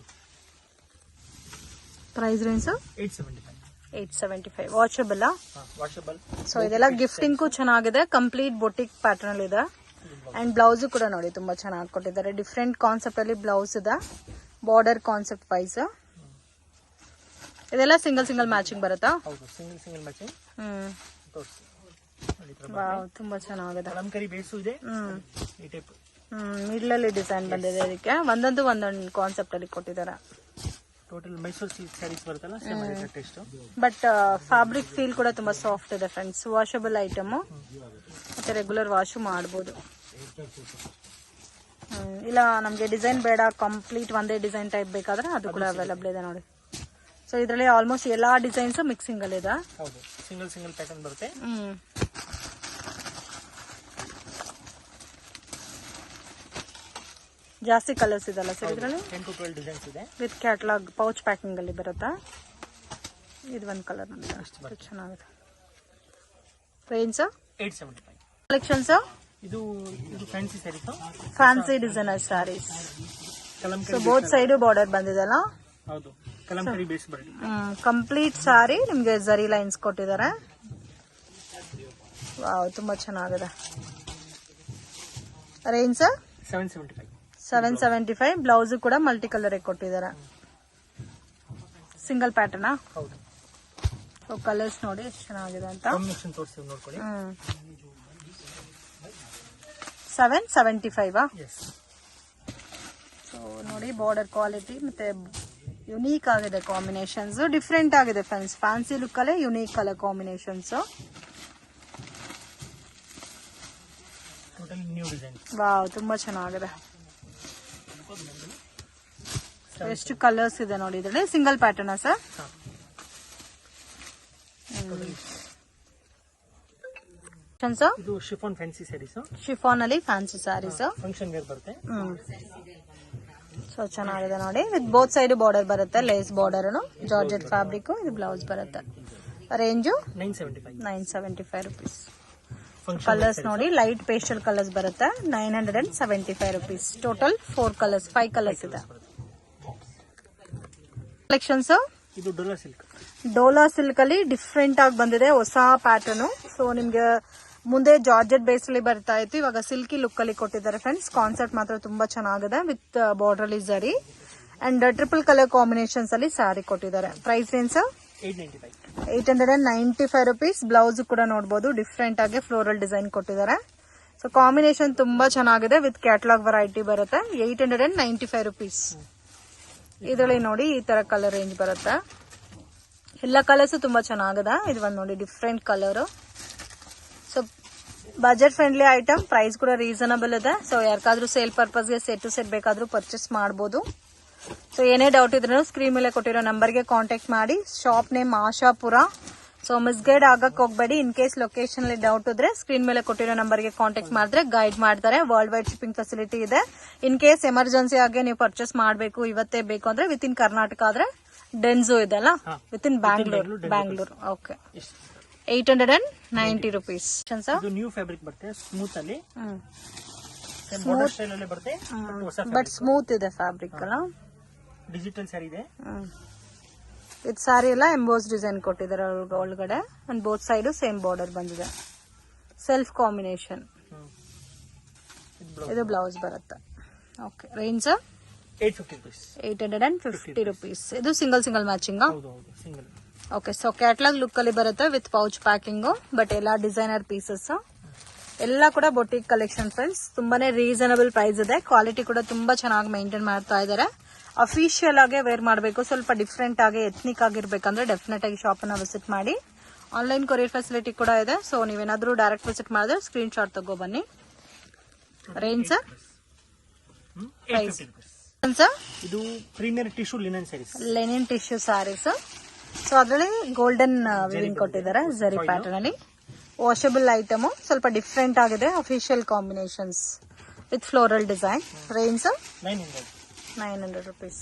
Price range 875. Washable. So ಇದೆಲ್ಲ ಗಿಫ್ಟಿಂಗ್ ಚೆನ್ನಾಗಿದೆ. ಕಂಪ್ಲೀಟ್ ಬೊಟಿಕ್ ಪ್ಯಾಟರ್ನ್ ಅಲ್ಲಿ ಇದೆ. ಅಂಡ್ ಬ್ಲೌಸ್ ಕೂಡ ನೋಡಿ ತುಂಬಾ ಚೆನ್ನಾಗಿ ಕೊಟ್ಟಿದ್ದಾರೆ. ಡಿಫ್ರೆಂಟ್ ಕಾನ್ಸೆಪ್ಟ್ ಅಲ್ಲಿ ಬ್ಲೌಸ್ ಇದೆ, ಬಾರ್ಡರ್ ಕಾನ್ಸೆಪ್ಟ್ ವೈಸ್. ಇದೆಲ್ಲ ಸಿಂಗಲ್ ಸಿಂಗಲ್ ಮ್ಯಾಚಿಂಗ್ ಬರುತ್ತಾ? ಹೌದು, ಸಿಂಗಲ್ ಮ್ಯಾಚಿಂಗ್. ವಾವ್, ತುಂಬಾ ಚೆನ್ನಾಗಿದೆ. ಕಲಂಕರಿ ಬೇಸು ಇದೆ. ಈ ಟೈಪ್ ಮಿಡ್ಲ್ ಅಲ್ಲಿ ಡಿಸೈನ್ ಬಂದಿದೆ. ಅದಕ್ಕೆ ಒಂದೊಂದು ಕಾನ್ಸೆಪ್ಟ್ ಅಲ್ಲಿ ಕೊಟ್ಟಿದ್ದಾರೆ. ಟೋಟಲ್ ಮೈಸೂರು ಸಿಲ್ಕ್ ಸ್ಯಾರೀಸ್ ಬರುತ್ತಲ್ಲ, ಸೇಮ್ ಅದೇ ಟೇಸ್ಟ್. ಬಟ್ ಫ್ಯಾಬ್ರಿಕ್ ಫೀಲ್ ಕೂಡ ತುಂಬಾ ಸಾಫ್ಟ್ ಇದೆ ಫ್ರೆಂಡ್ಸ್. ವಾಷಬಲ್ ಐಟಮ್, ಮತ್ತೆ ರೆಗ್ಯುಲರ್ ವಾಶ್ ಮಾಡಬಹುದು. ಇಲ್ಲ ನಮ್ಗೆ ಡಿಸೈನ್ ಬೇಡ, ಕಂಪ್ಲೀಟ್ ಒಂದೇ ಡಿಸೈನ್ ಟೈಪ್ ಬೇಕಾದ್ರೆ ಅದು ಕೂಡ ಅವೈಲಬಲ್ ಇದೆ ನೋಡಿ. ಸೊ ಇದರಲ್ಲಿ ಆಲ್ಮೋಸ್ಟ್ ಎಲ್ಲಾ ಡಿಸೈನ್ಸ್ ಮಿಕ್ಸಿಂಗ್ ಅಲ್ಲಿ ಇದೆ. ಹೌದು, ಸಿಂಗಲ್ ಸಿಂಗಲ್ ಪ್ಯಾಟರ್ನ್ ಬರುತ್ತೆ. ಜಾಸ್ತಿ ಕಲರ್ಸ್ ಇದೆಲ್ಲ ಸರ್ ಇದರಲ್ಲಿ. 10 to 12 ಡಿಸೈನ್ಸ್ ಇದೆ. ವಿತ್ ಕ್ಯಾಟಲಾಗ್ ಪೌಚ್ ಪ್ಯಾಕಿಂಗ್ ಅಲ್ಲಿ ಬರುತ್ತಾ. ಇದು ಒಂದು ಕಲರ್ ನನಗೆ ಅಷ್ಟು ಚೆನ್ನಾಗಿದೆ. ರೇಂಜ್ 875. ಕಲೆಕ್ಷನ್ಸ್ ಇದು fancy saris, fancy designer saris. So kalamkari both side border ಬಂದಿದೆಲ್ಲ. ಹೌದು, ಕಲಂಕರಿ ಬೇಸ್ ಬರಲಿ. ಕಂಪ್ಲೀಟ್ ಸಾರಿ ನಿಮ್ಗೆ ಜರಿ ಲೈನ್ಸ್ ಕೊಟ್ಟಿದ್ದಾರೆ. ವಾವ್, ತುಂಬಾ ಚೆನ್ನಾಗಿದೆ. ರೇಂಜ್ 775. 775. ಬ್ಲೌಸ್ ಕೂಡ ಮಲ್ಟಿ ಕಲರ್ ಕೊಟ್ಟಿದ್ದಾರೆ. ಸಿಂಗಲ್ ಪ್ಯಾಟರ್ನಾ? ಹೌದು. ಸೊ ಕಲರ್ಸ್ ನೋಡಿ ಎಷ್ಟು ಚೆನ್ನಾಗಿದೆ ಅಂತ. ಕಾಂಬಿನೇಷನ್ ತೋರಿಸ್ತೀವಿ ನೋಡ್ಕೊಳ್ಳಿ. 775. ಎಸ್. ಸೊ ನೋಡಿ ಬಾರ್ಡರ್ ಕ್ವಾಲಿಟಿ ಮತ್ತೆ ಯುನೀಕ್ ಆಗಿದೆ ಕಾಂಬಿನೇಷನ್ಸ್. ಡಿಫ್ರೆಂಟ್ ಆಗಿದೆ ಫ್ರೆಂಡ್ಸ್. ಫ್ಯಾನ್ಸಿ ಲುಕ್ ಅಲ್ಲೇ unique colour combinations. Total new design. Wow, ತುಂಬಾ ಚೆನ್ನಾಗಿದೆ. ಎಷ್ಟು ಕಲರ್ಸ್ ಇದೆ ನೋಡಿ ಇದ್ರಲ್ಲಿ. ಸಿಂಗಲ್ ಪ್ಯಾಟರ್ನಾ ಸರ್? ಇದು ಶಿಫಾನ್ ಫ್ಯಾನ್ಸಿ ಸ್ಯಾರೀಸ್. ಶಿಫಾನ್ ಅಲ್ಲಿ ಫ್ಯಾನ್ಸಿ ಸ್ಯಾರೀಸ್. ಫಂಕ್ಷನ್ ವೇರ್ ಬರುತ್ತೆ. ಸೊ ಚೆನ್ನಾಗಿದೆ ನೋಡಿ. ವಿತ್ ಬೋತ್ ಸೈಡ್ ಬಾರ್ಡರ್ ಬರುತ್ತೆ, ಲೇಸ್ ಬಾರ್ಡರ್, ಜಾರ್ಜೆಟ್ ಫ್ಯಾಬ್ರಿಕ್. ಇದು ಬ್ಲೌಸ್ ಬರುತ್ತೆ. Range 975 rupees. ಕಲರ್ಸ್ ನೋಡಿ ಲೈಟ್ ಪೇಸ್ಟಲ್ ಕಲರ್ಸ್ ಬರುತ್ತೆ. 975 ರುಪೀಸ್. ಟೋಟಲ್ 5 ಕಲರ್ಸ್ ಇದೆ. ಕಲೆಕ್ಷನ್ಸ್ ಇದು ಡೋಲಾ ಸಿಲ್ಕ್. ಡೋಲಾ ಸಿಲ್ಕ್ ಅಲ್ಲಿ ಡಿಫ್ರೆಂಟ್ ಆಗಿ ಬಂದಿದೆ, ಹೊಸ ಪ್ಯಾಟರ್ನ್. ಸೊ ನಿಮ್ಗೆ ಮುಂದೆ ಜಾರ್ಜೆಟ್ ಬೇಸ್ ಅಲ್ಲಿ ಬರ್ತಾ ಇತ್ತು, ಇವಾಗ ಸಿಲ್ಕಿ ಲುಕ್ ಅಲ್ಲಿ ಕೊಟ್ಟಿದ್ದಾರೆ ಫ್ರೆಂಡ್ಸ್. ಕಾನ್ಸೆಪ್ಟ್ ಮಾತ್ರ ತುಂಬಾ ಚೆನ್ನಾಗಿದೆ. ವಿತ್ ಬಾರ್ಡರ್ ಅಲ್ಲಿ ಜರಿ ಅಂಡ್ ಟ್ರಿಪಲ್ ಕಲರ್ ಕಾಂಬಿನೇಷನ್ಸ್ ಅಲ್ಲಿ ಸ್ಯಾರಿ ಕೊಟ್ಟಿದ್ದಾರೆ. Price range 895 rupees. ಬ್ಲೌಸ್ ಕೂಡ ನೋಡಬಹುದು ಡಿಫ್ರೆಂಟ್ ಆಗಿ ಫ್ಲೋರಲ್ ಡಿಸೈನ್ ಕೊಟ್ಟಿದ್ದಾರೆ. ಸೊ ಕಾಂಬಿನೇಷನ್ ತುಂಬಾ ಚೆನ್ನಾಗಿದೆ. ವಿತ್ ಕ್ಯಾಟಲಾಗ್ ವೆರೈಟಿ ಬರುತ್ತೆ. 895 ರುಪೀಸ್. ಇದರಲ್ಲಿ ನೋಡಿ ಈ ತರ ಕಲರ್ ರೇಂಜ್ ಬರುತ್ತೆ. ಎಲ್ಲ ಕಲರ್ಸ್ ತುಂಬಾ ಚೆನ್ನಾಗಿದೆ. ಇದು ಒಂದು ನೋಡಿ different colour. So budget friendly item, price ಕೂಡ ರೀಸನಬಲ್ ಇದೆ. ಸೊ ಯಾರಿಗಾದ್ರೂ ಸೇಲ್ ಪರ್ಪಸ್ಗೆ ಸೆಟ್ ಟು ಸೆಟ್ ಬೇಕಾದ್ರೂ ಪರ್ಚೇಸ್ ಮಾಡಬಹುದು. ಸೊ ಏನೇ ಡೌಟ್ ಇದ್ರೂ ಸ್ಕ್ರೀನ್ ಮೇಲೆ ಕೊಟ್ಟಿರೋ ನಂಬರ್ಗೆ ಕಾಂಟ್ಯಾಕ್ಟ್ ಮಾಡಿ. Shop name Ashapura. So misguide ಆಗಕ್ಕೆ ಹೋಗಬೇಡಿ. ಇನ್ ಕೇಸ್ ಲೊಕೇಶನ್ ಅಲ್ಲಿ ಡೌಟ್ ಇದ್ರೆ ಸ್ಕ್ರೀನ್ ಮೇಲೆ ಕೊಟ್ಟಿರೋ ನಂಬರ್ಗೆ ಕಾಂಟ್ಯಾಕ್ಟ್ ಮಾಡಿದ್ರೆ ಗೈಡ್ ಮಾಡ್ತಾರೆ. ವರ್ಲ್ಡ್ ವೈಡ್ ಶಿಪ್ಪಿಂಗ್ ಫೆಸಿಲಿಟಿ ಇದೆ. ಇನ್ ಕೇಸ್ ಎಮರ್ಜೆನ್ಸಿ ಆಗಿ ನೀವು ಪರ್ಚೇಸ್ ಮಾಡಬೇಕು, ಇವತ್ತೇ ಬೇಕು ಅಂದ್ರೆ ವಿತ್ ಇನ್ ಕರ್ನಾಟಕ ಆದ್ರೆ ಡೆನ್ಸೋ ಇದೆಲ್ಲ, with in Bangalore. Okay, 890 rupees. ಇದು ನ್ಯೂ ಫ್ಯಾಬ್ರಿಕ್ ಬರುತ್ತೆ, ಸ್ಮೂತ್ ಅಲ್ಲಿ. ಬಾರ್ಡರ್ ಸ್ಟೈಲ್ ಅಲ್ಲಿ ಬರುತ್ತೆ, ಬಟ್ ಸ್ಮೂತ್ ಇದೆ ಫ್ಯಾಬ್ರಿಕ್ ಅಲ್ಲ. ಡಿಜಿಟಲ್ ಸ್ಯಾರಿ ಇದೆ. ಇದು ಸ್ಯಾರಿ ಎಲ್ಲ ಎಂಬೋಸ್ ಡಿಸೈನ್ ಕೊಟ್ಟಿದ್ದಾರೆ ಒಳಗಡೆ. And both side same border ಬಂದಿದೆ. Self combination. ಇದು ಬ್ಲೌಸ್ ಬರುತ್ತೆ. Okay, range 850 rupees. ಇದು single matching. Okay, so catalogue look ಅಲ್ಲಿ ಬರುತ್ತೆ ವಿತ್ ಪೌಚ್ ಪ್ಯಾಕಿಂಗ್. ಬಟ್ ಎಲ್ಲ ಡಿಸೈನರ್ ಪೀಸಸ್, ಎಲ್ಲ ಕೂಡ ಬೊಟಿಕ್ ಕಲೆಕ್ಷನ್ ಫ್ರೆಂಡ್ಸ್. ತುಂಬಾನೇ ರೀಸನಬಲ್ ಪ್ರೈಸ್ ಇದೆ. ಕ್ವಾಲಿಟಿ ಕೂಡ ತುಂಬಾ ಚೆನ್ನಾಗಿ ಮೇಂಟೈನ್ ಮಾಡ್ತಾ ಇದ್ದಾರೆ. ಅಫಿಷಿಯಲ್ ಆಗಿ ವೇರ್ ಮಾಡಬೇಕು, ಸ್ವಲ್ಪ ಡಿಫ್ರೆಂಟ್ ಆಗಿ ಎಥ್ನಿಕ್ ಆಗಿರ್ಬೇಕಂದ್ರೆ ಡೆಫಿನೆಟ್ ಆಗಿ ಶಾಪ್ ಅನ್ನ ವಿಸಿಟ್ ಮಾಡಿ. ಆನ್ಲೈನ್ ಕೊರಿಯರ್ ಫೆಸಿಲಿಟಿ ಕೂಡ ಇದೆ. ಸೊ ನೀವೇನಾದ್ರೂ ಡೈರೆಕ್ಟ್ ವಿಸಿಟ್ ಮಾಡಿದ್ರೆ ಸ್ಕ್ರೀನ್ ಶಾಟ್ ತಗೋ ಬನ್ನಿ. ರೇಂಜ್ ಇದು premier tissue linen saris. Linen tissue saris. So ಅದರಲ್ಲಿ ಗೋಲ್ಡನ್ ವಿವಿಂಗ್ ಕೊಟ್ಟಿದ್ದಾರೆ ಜರಿ ಪ್ಯಾಟರ್ನ್ ಅಲ್ಲಿ. ವಾಷಬಲ್ ಐಟಮ್, ಸ್ವಲ್ಪ ಡಿಫ್ರೆಂಟ್ ಆಗಿದೆ. Official combinations with floral design. Range 900 rupees.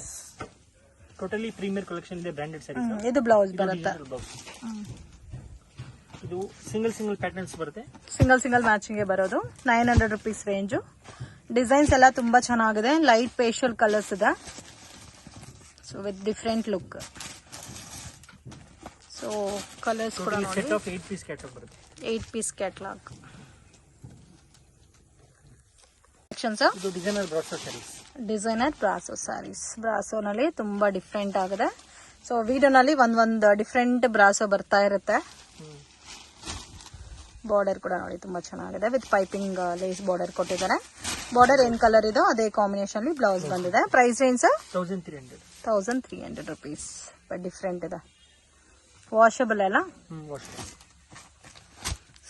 Totally premier collection ಇದೆ, ಬ್ರಾಂಡೆಡ್ ಸ್ಯಾರೀಸ್. ಇದು ಬ್ಲೌಸ್ ಬರುತ್ತೆ. ಇದು ಸಿಂಗಲ್ ಪ್ಯಾಟರ್ನ್ಸ್ ಬರುತ್ತೆ. ಸಿಂಗಲ್ ಮ್ಯಾಚಿಂಗ್ ಬರೋದು. 900 ರುಪೀಸ್ ರೇಂಜ್. ಡಿಸೈನ್ಸ್ ಎಲ್ಲ ತುಂಬಾ ಚೆನ್ನಾಗಿದೆ. ಲೈಟ್ ಪೇಸ್ಟಲ್ ಕಲರ್ಸ್ ಇದೆ. So with different look. So colours ಕೂಡ ನೋಡಿ. ಸೆಟ್ ಆಫ್ 8 ಪೀಸ್ ಕ್ಯಾಟಲಾಗ್ ಬರುತ್ತೆ. 8 ಪೀಸ್ ಕ್ಯಾಟಲಾಗ್. ಇದು designer brasso saris. Designer brasso saris. ಬ್ರಾಸೋನಲ್ಲಿ ತುಂಬಾ ಡಿಫ್ರೆಂಟ್ ಆಗಿದೆ. ಸೊ ವಿಡಿಯೋನಲ್ಲಿ ಒಂದೊಂದು ಡಿಫ್ರೆಂಟ್ ಬ್ರಾಸೋ ಬರ್ತಾ ಇರುತ್ತೆ. ಬಾರ್ಡರ್ ಕೂಡ ನೋಡಿ ತುಂಬಾ ಚೆನ್ನಾಗಿದೆ. ವಿತ್ ಪೈಪಿಂಗ್ ಲೇಸ್ ಬಾರ್ಡರ್ ಕೊಟ್ಟಿದ್ದಾರೆ. ಬಾರ್ಡರ್ ಏನ್ ಕಲರ್ ಇದೋ ಅದೇ ಕಾಂಬಿನೇಷನ್ ಅಲ್ಲಿ ಬ್ಲೌಸ್ ಬಂದಿದೆ. Price range 1300 rupees. But different ಇದೆ. ವಾಷಬಲ್ ಅಲ್ಲ.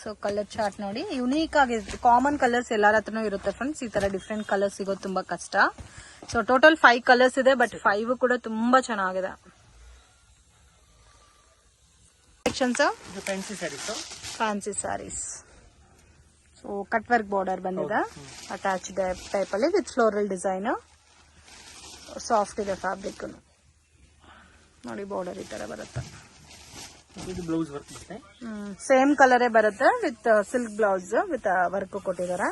ಸೊ ಕಲರ್ ಚಾರ್ಟ್ ನೋಡಿ, ಯುನೀಕ್ ಆಗಿ ಕಾಮನ್ ಕಲರ್ಸ್ ಎಲ್ಲರ ಹತ್ರನೂ ಇರುತ್ತೆ ಫ್ರೆಂಡ್ಸ್. ಈ ತರ ಡಿಫ್ರೆಂಟ್ ಕಲರ್ಸ್ ಸಿಗೋದು ತುಂಬಾ ಕಷ್ಟ. ಸೊ ಟೋಟಲ್ 5 ಕಲರ್ಸ್ ಇದೆ, ಬಟ್ 5 ಕೂಡ ತುಂಬಾ ಚೆನ್ನಾಗಿದೆ. Fancy saris. So cut work border ಬಂದಿದೆ. ಅಟ್ಯಾಚ್ಡ್ ಟೈಪ್ ಅಲ್ಲಿ ವಿತ್ ಫ್ಲೋರಲ್ ಡಿಸೈನ್. ಸಾಫ್ಟ್ ಇದೆ ಫ್ಯಾಬ್ರಿಕ್ ನೋಡಿ. ಬಾರ್ಡರ್ ಈ ತರ ಬರುತ್ತೆ. ಇದು ಬ್ಲೌಸ್ ವರ್ಕ್ ಬರುತ್ತೆ. ಸೇಮ್ ಕಲರೇ ಬರುತ್ತೆ with silk blouse with work ಕೊಟ್ಟಿದ್ದಾರೆ.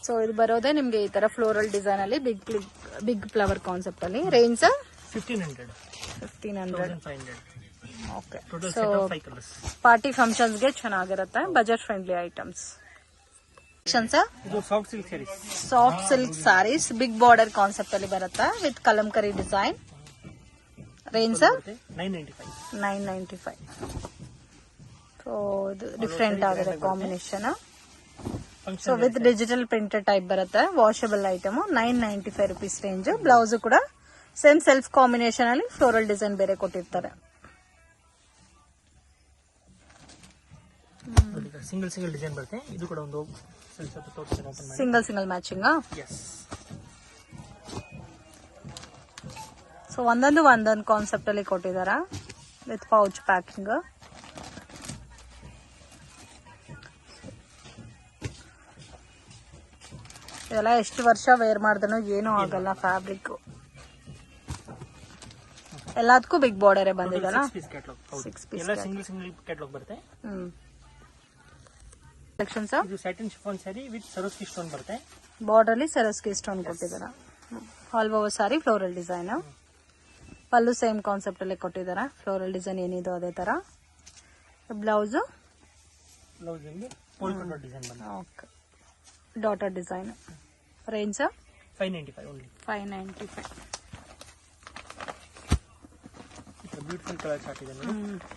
ಸೊ ಇದು ಬರೋದೇ ನಿಮ್ಗೆ ಈ ತರ ಫ್ಲೋರಲ್ ಡಿಸೈನ್ ಅಲ್ಲಿ ಬಿಗ್ ಫ್ಲವರ್ ಕಾನ್ಸೆಪ್ಟ್ ಅಲ್ಲಿ. Range 1500 1500. Okay. Total so set of 5 colours. Party functions ಗೆ ಚೆನ್ನಾಗಿರುತ್ತೆ, ಬಜೆಟ್ ಫ್ರೆಂಡ್ಲಿ ಐಟಮ್ಸ್. ಇದು soft silk saris. Soft silk saris big border concept ಅಲ್ಲಿ ಬರುತ್ತೆ with Kalamkari design. Range 995. So ಇದು ಡಿಫ್ರೆಂಟ್ ಆಗಿದೆ combination. So with digital printed type ಬರುತ್ತೆ, washable item. 995 rupees range. Blouse ಕೂಡ same self combination ಅಲ್ಲಿ ಫ್ಲೋರಲ್ ಡಿಸೈನ್ ಬೇರೆ ಕೊಟ್ಟಿರ್ತಾರೆ. ಸಿಂಗಲ್ ಡಿಸೈನ್ ಬರುತ್ತೆ. ಇದು ಕೂಡ ಒಂದು ಸಿಂಗಲ್ ಮ್ಯಾಚಿಂಗ್. ಎಸ್. ಸೊ ಒಂದೊಂದು ಕಾನ್ಸೆಪ್ಟ್ ಅಲ್ಲಿ ಕೊಟ್ಟಿದ್ದಾರೆ ವಿತ್ ಪೌಚ್ ಪ್ಯಾಕಿಂಗ್. ಇದೆಲ್ಲ ಎಷ್ಟು ವರ್ಷ ವೇರ್ ಮಾಡಿದ್ರು ಏನೂ ಆಗಲ್ಲ. ಫ್ಯಾಬ್ರಿಕ್ ಎಲ್ಲದಕ್ಕೂ ಬಿಗ್ ಬಾರ್ಡರ್ ಬಂದಿದಲ್ಲ. 6 ಪೀಸ್ ಸಿಂಗಲ್ ಕ್ಯಾಟಲಾಗ್ ಬರುತ್ತೆ. ಕಲೆಕ್ಷನ್ಸ್. ಇದು satin chiffon sari with Swarovski stone ಬರುತ್ತೆ. ಬಾರ್ಡರ್ ಅಲ್ಲಿ ಸರಸ್ಕಿ ಸ್ಟೋನ್ ಕೊಟ್ಟಿದ್ದಾರೆ. All over sari floral design. Pallu same concept ಅಲ್ಲಿ ಕೊಟ್ಟಿದ್ದಾರೆ. ಫ್ಲೋರಲ್ ಡಿಸೈನ್ ಏನಿದೆ ಅದೇ ತರ. ಬ್ಲೌಸ್ ಡಿಸೈನ್ ಬರುತ್ತೆ. Okay. Dotted design. Range 595 only. 595. Beautiful colour chart ಇದೆ ನೋಡಿ.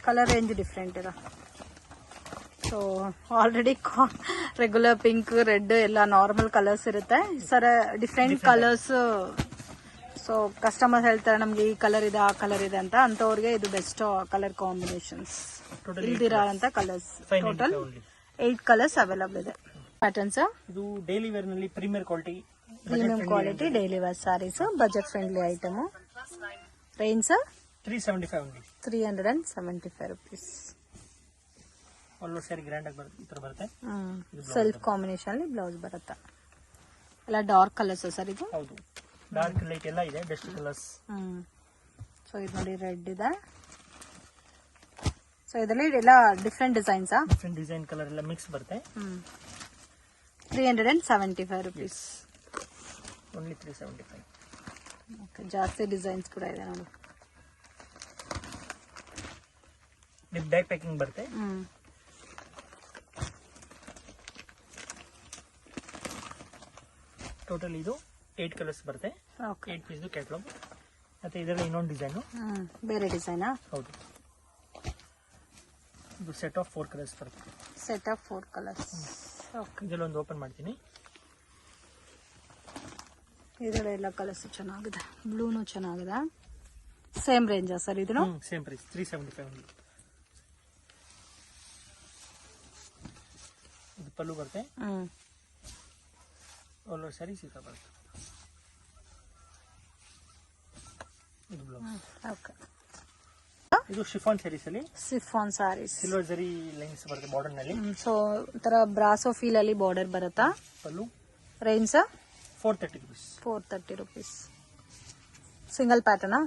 ಕಲರ್ ರೇಂಜ್ ಡಿಫ್ರೆಂಟ್ ಇದೆ. So already regular pink, red ಎಲ್ಲ ನಾರ್ಮಲ್ ಕಲರ್ಸ್ ಇರುತ್ತೆ. Sir different colours. So customer ಹೇಳ್ತಾರೆ ನಮ್ಗೆ ಈ ಕಲರ್ ಇದೆ ಆ ಕಲರ್ ಇದೆ ಅಂತ. ಅಂತವ್ರಿಗೆ ಇದು ಬೆಸ್ಟ್ ಕಲರ್ ಕಾಂಬಿನೇಷನ್ಸ್. ಇಲ್ದಿರೋ ಅಂತ ಕಲರ್ಸ್. ಟೋಟಲ್ 8 ಕಲರ್ಸ್ ಅವೈಲಬಲ್ ಇದೆ. ಪ್ಯಾಟರ್ನ್ಸ್. ಇದು ಡೈಲಿ ವೇರ್ ನಲ್ಲಿ premier quality daily wear saris. Budget friendly item. Range 375 only. 375 rupees. All sari grand ಆಗಿ ಬರುತ್ತೆ. ಸೆಲ್ಫ್ ಕಾಂಬಿನೇಷನ್ ಅಲ್ಲಿ ಬ್ಲೌಸ್ ಬರುತ್ತೆ. ಎಲ್ಲ ಡಾರ್ಕ್ ಕಲರ್ಸ್ ಸರ್ ಇದು. ಹೌದು, ಡಾರ್ಕ್ ಲೈಟ್ ಎಲ್ಲ ಇದೆ, ಡಸ್ಟ್ ಕಲರ್ಸ್. ಸೊ ಇದು ನೋಡಿ ರೆಡ್ ಇದೆ. ಸೊ ಇದರಲ್ಲಿ ಎಲ್ಲ different designs. Different design colour ಎಲ್ಲ ಮಿಕ್ಸ್ ಬರುತ್ತೆ. 375 rupees. ಓನ್ಲಿ 375. ಓಕೆ. ಜಾಸ್ತಿ ಡಿಸೈನ್ಸ್ ಕೂಡ ಇದೆ ನೋಡಿ. ವಿತ್ ಬ್ಯಾಕ್ ಪ್ಯಾಕಿಂಗ್ ಬರುತ್ತೆ. ಟೋಟಲ್ ಇದು 8 ಕಲರ್ಸ್ ಬರುತ್ತೆ. 8 ಪೀಸ್ ಕ್ಯಾಟಲಾಗ್. ಮತ್ತೆ ಇದರಲ್ಲಿ ಇನ್ನೊಂದು ಡಿಸೈನ್. ಬೇರೆ ಡಿಸೈನ್. ಹೌದು. ಇದು ಸೆಟ್ ಆಫ್ 4 ಕಲರ್ಸ್ ಬರುತ್ತೆ. Set of 4 colours. ಓಕೆ. ಇದರಲ್ಲಿ ಒಂದು ಓಪನ್ ಮಾಡ್ತೀನಿ. ಇದರಲ್ಲಿ ಎಲ್ಲ ಕಲರ್ಸ್ ಚೆನ್ನಾಗಿದೆ. ಬ್ಲೂನು ಚೆನ್ನಾಗಿದೆ. ಸೇಮ್ ರೇಂಜ್ ಸರ್ ಇದನ್ನು. Same price 375 only. ಇದು ಪಲ್ಲು ಬರುತ್ತೆ. ಆಲ್ ಓವರ್ ಸ್ಯಾರಿ ಸೀತಾ ಬರುತ್ತೆ. ಇದು ಬ್ಲೌಸ್. ಓಕೆ. ಇದು ಶಿಫಾನ್ ಸ್ಯಾರೀಸ್ ಅಲ್ಲಿ chiffon saris. Silver zari lines ಬರುತ್ತೆ ಬಾರ್ಡರ್ ನಲ್ಲಿ. ಸೊ ತರ ಬ್ರಾಸೋ ಫೀಲ್ ಅಲ್ಲಿ ಬಾರ್ಡರ್ ಬರುತ್ತಾ. Pallu. Range 430 rupees. 430 rupees. Single pattern.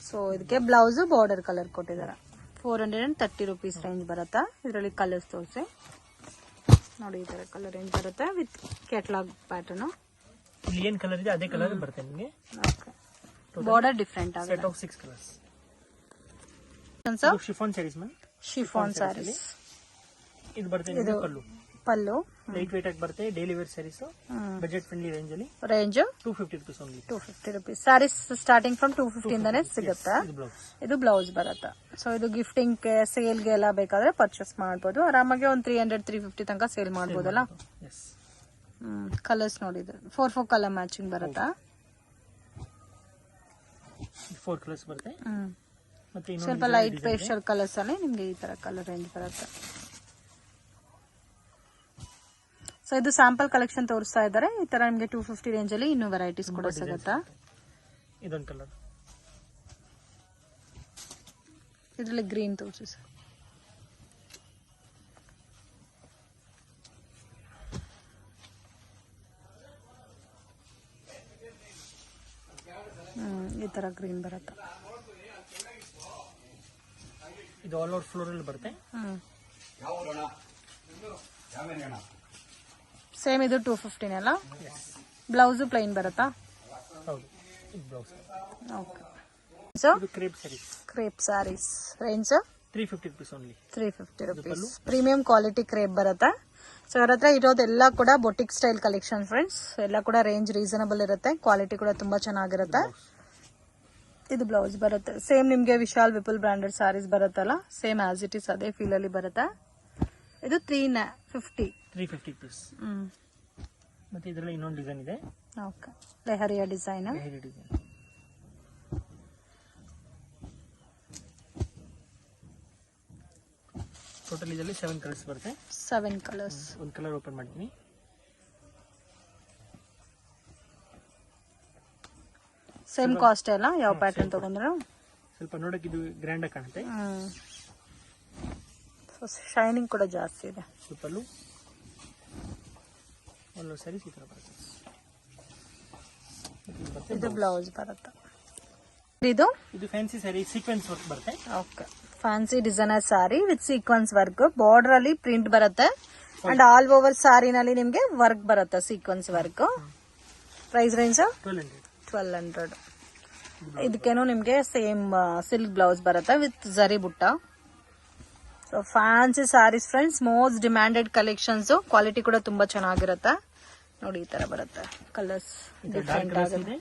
So ಇದಕ್ಕೆ ಬ್ಲೌಸ್ ಬಾರ್ಡರ್ ಕಲರ್ ಕೊಟ್ಟಿದ್ದಾರೆ. 430 rupees ರೇಂಜ್ ಬರುತ್ತಾ. ಇದರಲ್ಲಿ ಕಲರ್ಸ್ ತೋರಿಸಿ ನೋಡಿ. ಈ ತರ ಕಲರ್ ರೇಂಜ್ ಬರುತ್ತೆ ವಿತ್ ಕ್ಯಾಟಲಾಗ್ ಪ್ಯಾಟರ್ನ್. ಇಲ್ಲಿ ಏನ್ ಕಲರ್ ಇದೆ ಅದೇ ಕಲರ್ ಬರುತ್ತೆ ನಿಮಗೆ. ಬಾರ್ಡರ್ ಡಿಫ್ರೆಂಟ್ ಆಗಿದೆ. Set of 6 colours. Chiffon saris ma'am. Chiffon saris. ಇದು ಬರುತ್ತೆ ನಿಮಗೆ ಪಲ್ಲು. ಪಲ್ಲು ಲೈಟ್ ವೇಟ್ ಆಗಿ ಬರುತ್ತೆ. Daily wear saris. Budget friendly range ಅಲ್ಲಿ. Range 250 rupees only. 250 rupees. Saris starting from 250 ಇಂದಾನೆ ಸಿಗುತ್ತೆ. ಇದು ಬ್ಲೌಸ್ ಬರುತ್ತೆ. ಸೊ ಇದು ಗಿಫ್ಟಿಂಗ್ ಸೇಲ್ಗೆ ಎಲ್ಲ ಬೇಕಾದ್ರೆ ಪರ್ಚೇಸ್ ಮಾಡಬಹುದು. ಆರಾಮಾಗಿ ಒಂದು 300-350 ತನಕ ಸೇಲ್ ಮಾಡಬಹುದಲ್ಲ. ಕಲರ್ಸ್ ನೋಡಿದ್ರೆ 4 ಕಲರ್ ಮ್ಯಾಚಿಂಗ್ ಬರುತ್ತಾ. 4 ಕಲರ್ಸ್ ಬರುತ್ತೆ. ಮತ್ತೆ ಸ್ವಲ್ಪ ಲೈಟ್ ಪೇಸ್ಟಲ್ ಕಲರ್ಸ್ ಅಲ್ಲಿ ನಿಮ್ಗೆ ಈ ತರ ಕಲರ್ ರೇಂಜ್ ಬರುತ್ತೆ. ಸೊ ಇದು ಸ್ಯಾಂಪಲ್ ಕಲೆಕ್ಷನ್ ತೋರಿಸ್ತಾ ಇದ್ದಾರೆ. ಈ ತರ ನಿಮ್ಗೆ 250 ರೇಂಜ್ ಅಲ್ಲಿ ಇನ್ನೂ ವೆರೈಟೀಸ್ ಕೂಡ ಸಿಗುತ್ತಾ. ಇದೊಂದು ಕಲರ್. ಇದರಲ್ಲಿ ಗ್ರೀನ್ ತೋರಿಸಿ ಸರ್. ಈ ತರ ಗ್ರೀನ್ ಬರುತ್ತೆ. ಇದು ಆಲ್ ಓವರ್ ಫ್ಲೋರಲ್ ಬರುತ್ತೆ. ಸೇಮ್ ಇದು 215 ಅಲ್ಲ. ಬ್ಲೌಸ್ ಪ್ಲೈನ್ ಬರುತ್ತಾ? ಹೌದು, ಇದು ಬ್ಲೌಸ್. ಓಕೆ. ಸೊ ಇದು crepe saris. Crepe saris range 350 rupees only. 350 rupees. Premium quality crepe ಬರುತ್ತೆ. ಸೊ ಅವ್ರ ಹತ್ರ ಇರೋದೆಲ್ಲ ಕೂಡ ಬೊಟಿಕ್ ಸ್ಟೈಲ್ ಕಲೆಕ್ಷನ್ ಫ್ರೆಂಡ್ಸ್. ಎಲ್ಲ ಕೂಡ ರೇಂಜ್ ರೀಸನಬಲ್ ಇರುತ್ತೆ, ಕ್ವಾಲಿಟಿ ಕೂಡ ತುಂಬಾ ಚೆನ್ನಾಗಿರುತ್ತೆ. ಇದು ಬ್ಲೌಸ್ ಬರುತ್ತೆ. ಸೇಮ್ ನಿಮ್ಗೆ ವಿಶಾಲ್ ವಿಪುಲ್ ಬ್ರಾಂಡೆಡ್ ಸ್ಯಾರೀಸ್ ಬರುತ್ತಲ್ಲ, ಸೇಮ್ ಆಸ್ ಇಟ್ ಇಸ್ ಅದೇ ಫೀಲ್ ಅಲ್ಲಿ ಬರುತ್ತೆ. ಇದು 350 rupees. ಮತ್ತೆ ಇದರಲ್ಲಿ ಇನ್ನೊಂದು ಡಿಸೈನ್ ಇದೆ. Okay, leheriya design. ಟೋಟಲ್ ಇದರಲ್ಲಿ 7 ಕಲರ್ಸ್ ಬರುತ್ತೆ. 7 ಕಲರ್ಸ್. ಒಂದು ಕಲರ್ ಓಪನ್ ಮಾಡ್ತೀನಿ. ಸೇಮ್ ಕಾಸ್ಟ್ ಅಲ್ಲ, ಯಾವ ಪ್ಯಾಟರ್ನ್ ತಗೊಂಡ್ರು ಸ್ವಲ್ಪ ನೋಡಕ್ಕೆ ಇದು ಗ್ರ್ಯಾಂಡ್ ಆಗಿ ಕಾಣುತ್ತೆ. ಶೈನಿಂಗ್ ಕೂಡ ಜಾಸ್ತಿ ಇದೆ. ಸ್ವಲ್ಪಲ್ಲೂ ಒಂದು ಸ್ಯಾರೀಸ್ ಈ ತರ ಬರುತ್ತೆ. ಇದು ಬ್ಲೌಸ್ ಬರುತ್ತೆ. ಇದು ಫ್ಯಾನ್ಸಿ ಸ್ಯಾರಿ ಸೀಕ್ವೆನ್ಸ್ ವರ್ಕ್ ಬರುತ್ತೆ. Okay, fancy designer sorry with sequence work. Border ಅಲ್ಲಿ ಪ್ರಿಂಟ್ ಬರುತ್ತೆ ಅಂಡ್ ಆಲ್ ಓವರ್ ಸಾರಿನಲ್ಲಿ ನಿಮ್ಗೆ ವರ್ಕ್ ಬರುತ್ತೆ, ಸೀಕ್ವೆನ್ಸ್ ವರ್ಕ್. Price range 1200. ಇದಕ್ಕೇನು ನಿಮ್ಗೆ ಸೇಮ್ ಸಿಲ್ಕ್ ಬ್ಲೌಸ್ ಬರುತ್ತೆ with zari butta. So fancy saris friends, most demanded collections. Quality ಕೂಡ ತುಂಬಾ ಚೆನ್ನಾಗಿರುತ್ತೆ. ನೋಡಿ ಈ ತರ ಬರುತ್ತೆ. ಕಲರ್ಸ್ ಡಿಫ್ರೆಂಟ್ ಆಗುತ್ತೆ.